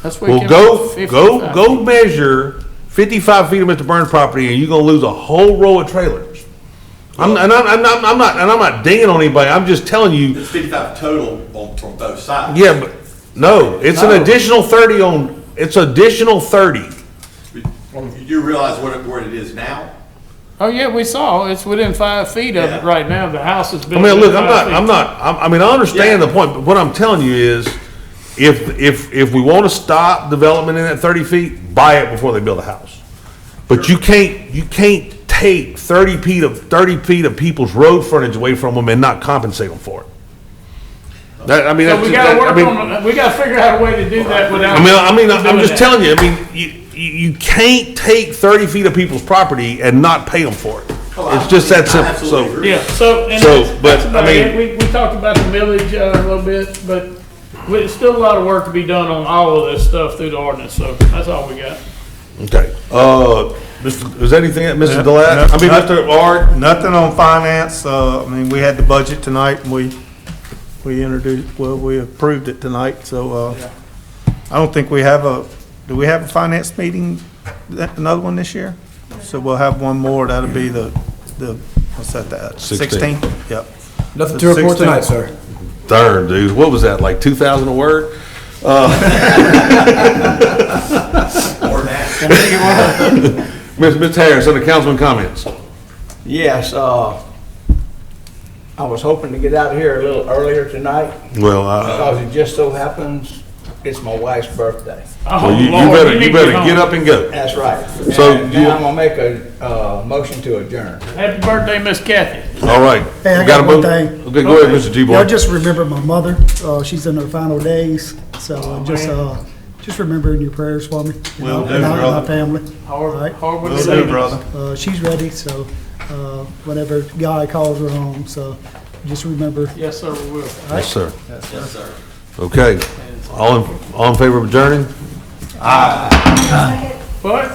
That's what it Well, came go, out, 55 go feet. measure 55 feet of Mr. Burns' property, and you're gonna lose a whole row of trailers. I'm not dinging on anybody, I'm just telling you, It's 55 total from both sides. yeah, but, no, it's an additional 30 it's additional 30. You do realize where it is now? Oh, yeah, we saw, it's within 5 feet of it Yeah. right now, the house has been. I mean, look, within 5 feet. I understand the point, but what I'm telling you is, if we want to stop development in that 30 feet, buy it before they build a house. But you can't take 30 feet of people's road frontage away from them and not compensate them for it. So we gotta work on, we gotta figure out a way to do that without. I'm just telling you, you can't take 30 feet of people's property and not pay them for it. It's just that simple, so. Yeah, so, and So, that's but, about I mean- it. We talked about the millage a little bit, but there's still a lot of work to be done on all of this stuff through the ordinance, so that's all we got. Okay, is there anything, Mr. Delat? Mr. Ard? Nothing on finance. I mean, we had the budget tonight and we approved it tonight, so, I don't think do we have a finance meeting, another one this year? So we'll have one more, that'll be the, what's that, 16th? Yep. Nothing The to report 16th. tonight, sir. Darn, dude, what was that, like 2,000 a word? Ms. Harris, under councilman comments. Yes, I was hoping to get out of here a little earlier tonight Well, because it just so happens it's my wife's birthday. Oh, you Lord, better need get home. up and go. That's right. So And you- now I'm gonna make a motion to adjourn. Happy birthday, Miss Kathy. All right. Hey, I We got a one vote? thing. Okay, go ahead, Mr. G. Y'all Boy. just remember my mother. She's in her final days, so just remember in your prayers for me. Will do, and my brother. family. Hard, All right? hard with Will the do, savings. brother. She's ready, so whenever Guy calls her home, so just remember. Yes, sir, we will. Yes, sir. Yes, sir. Okay, all in favor of adjourning? What?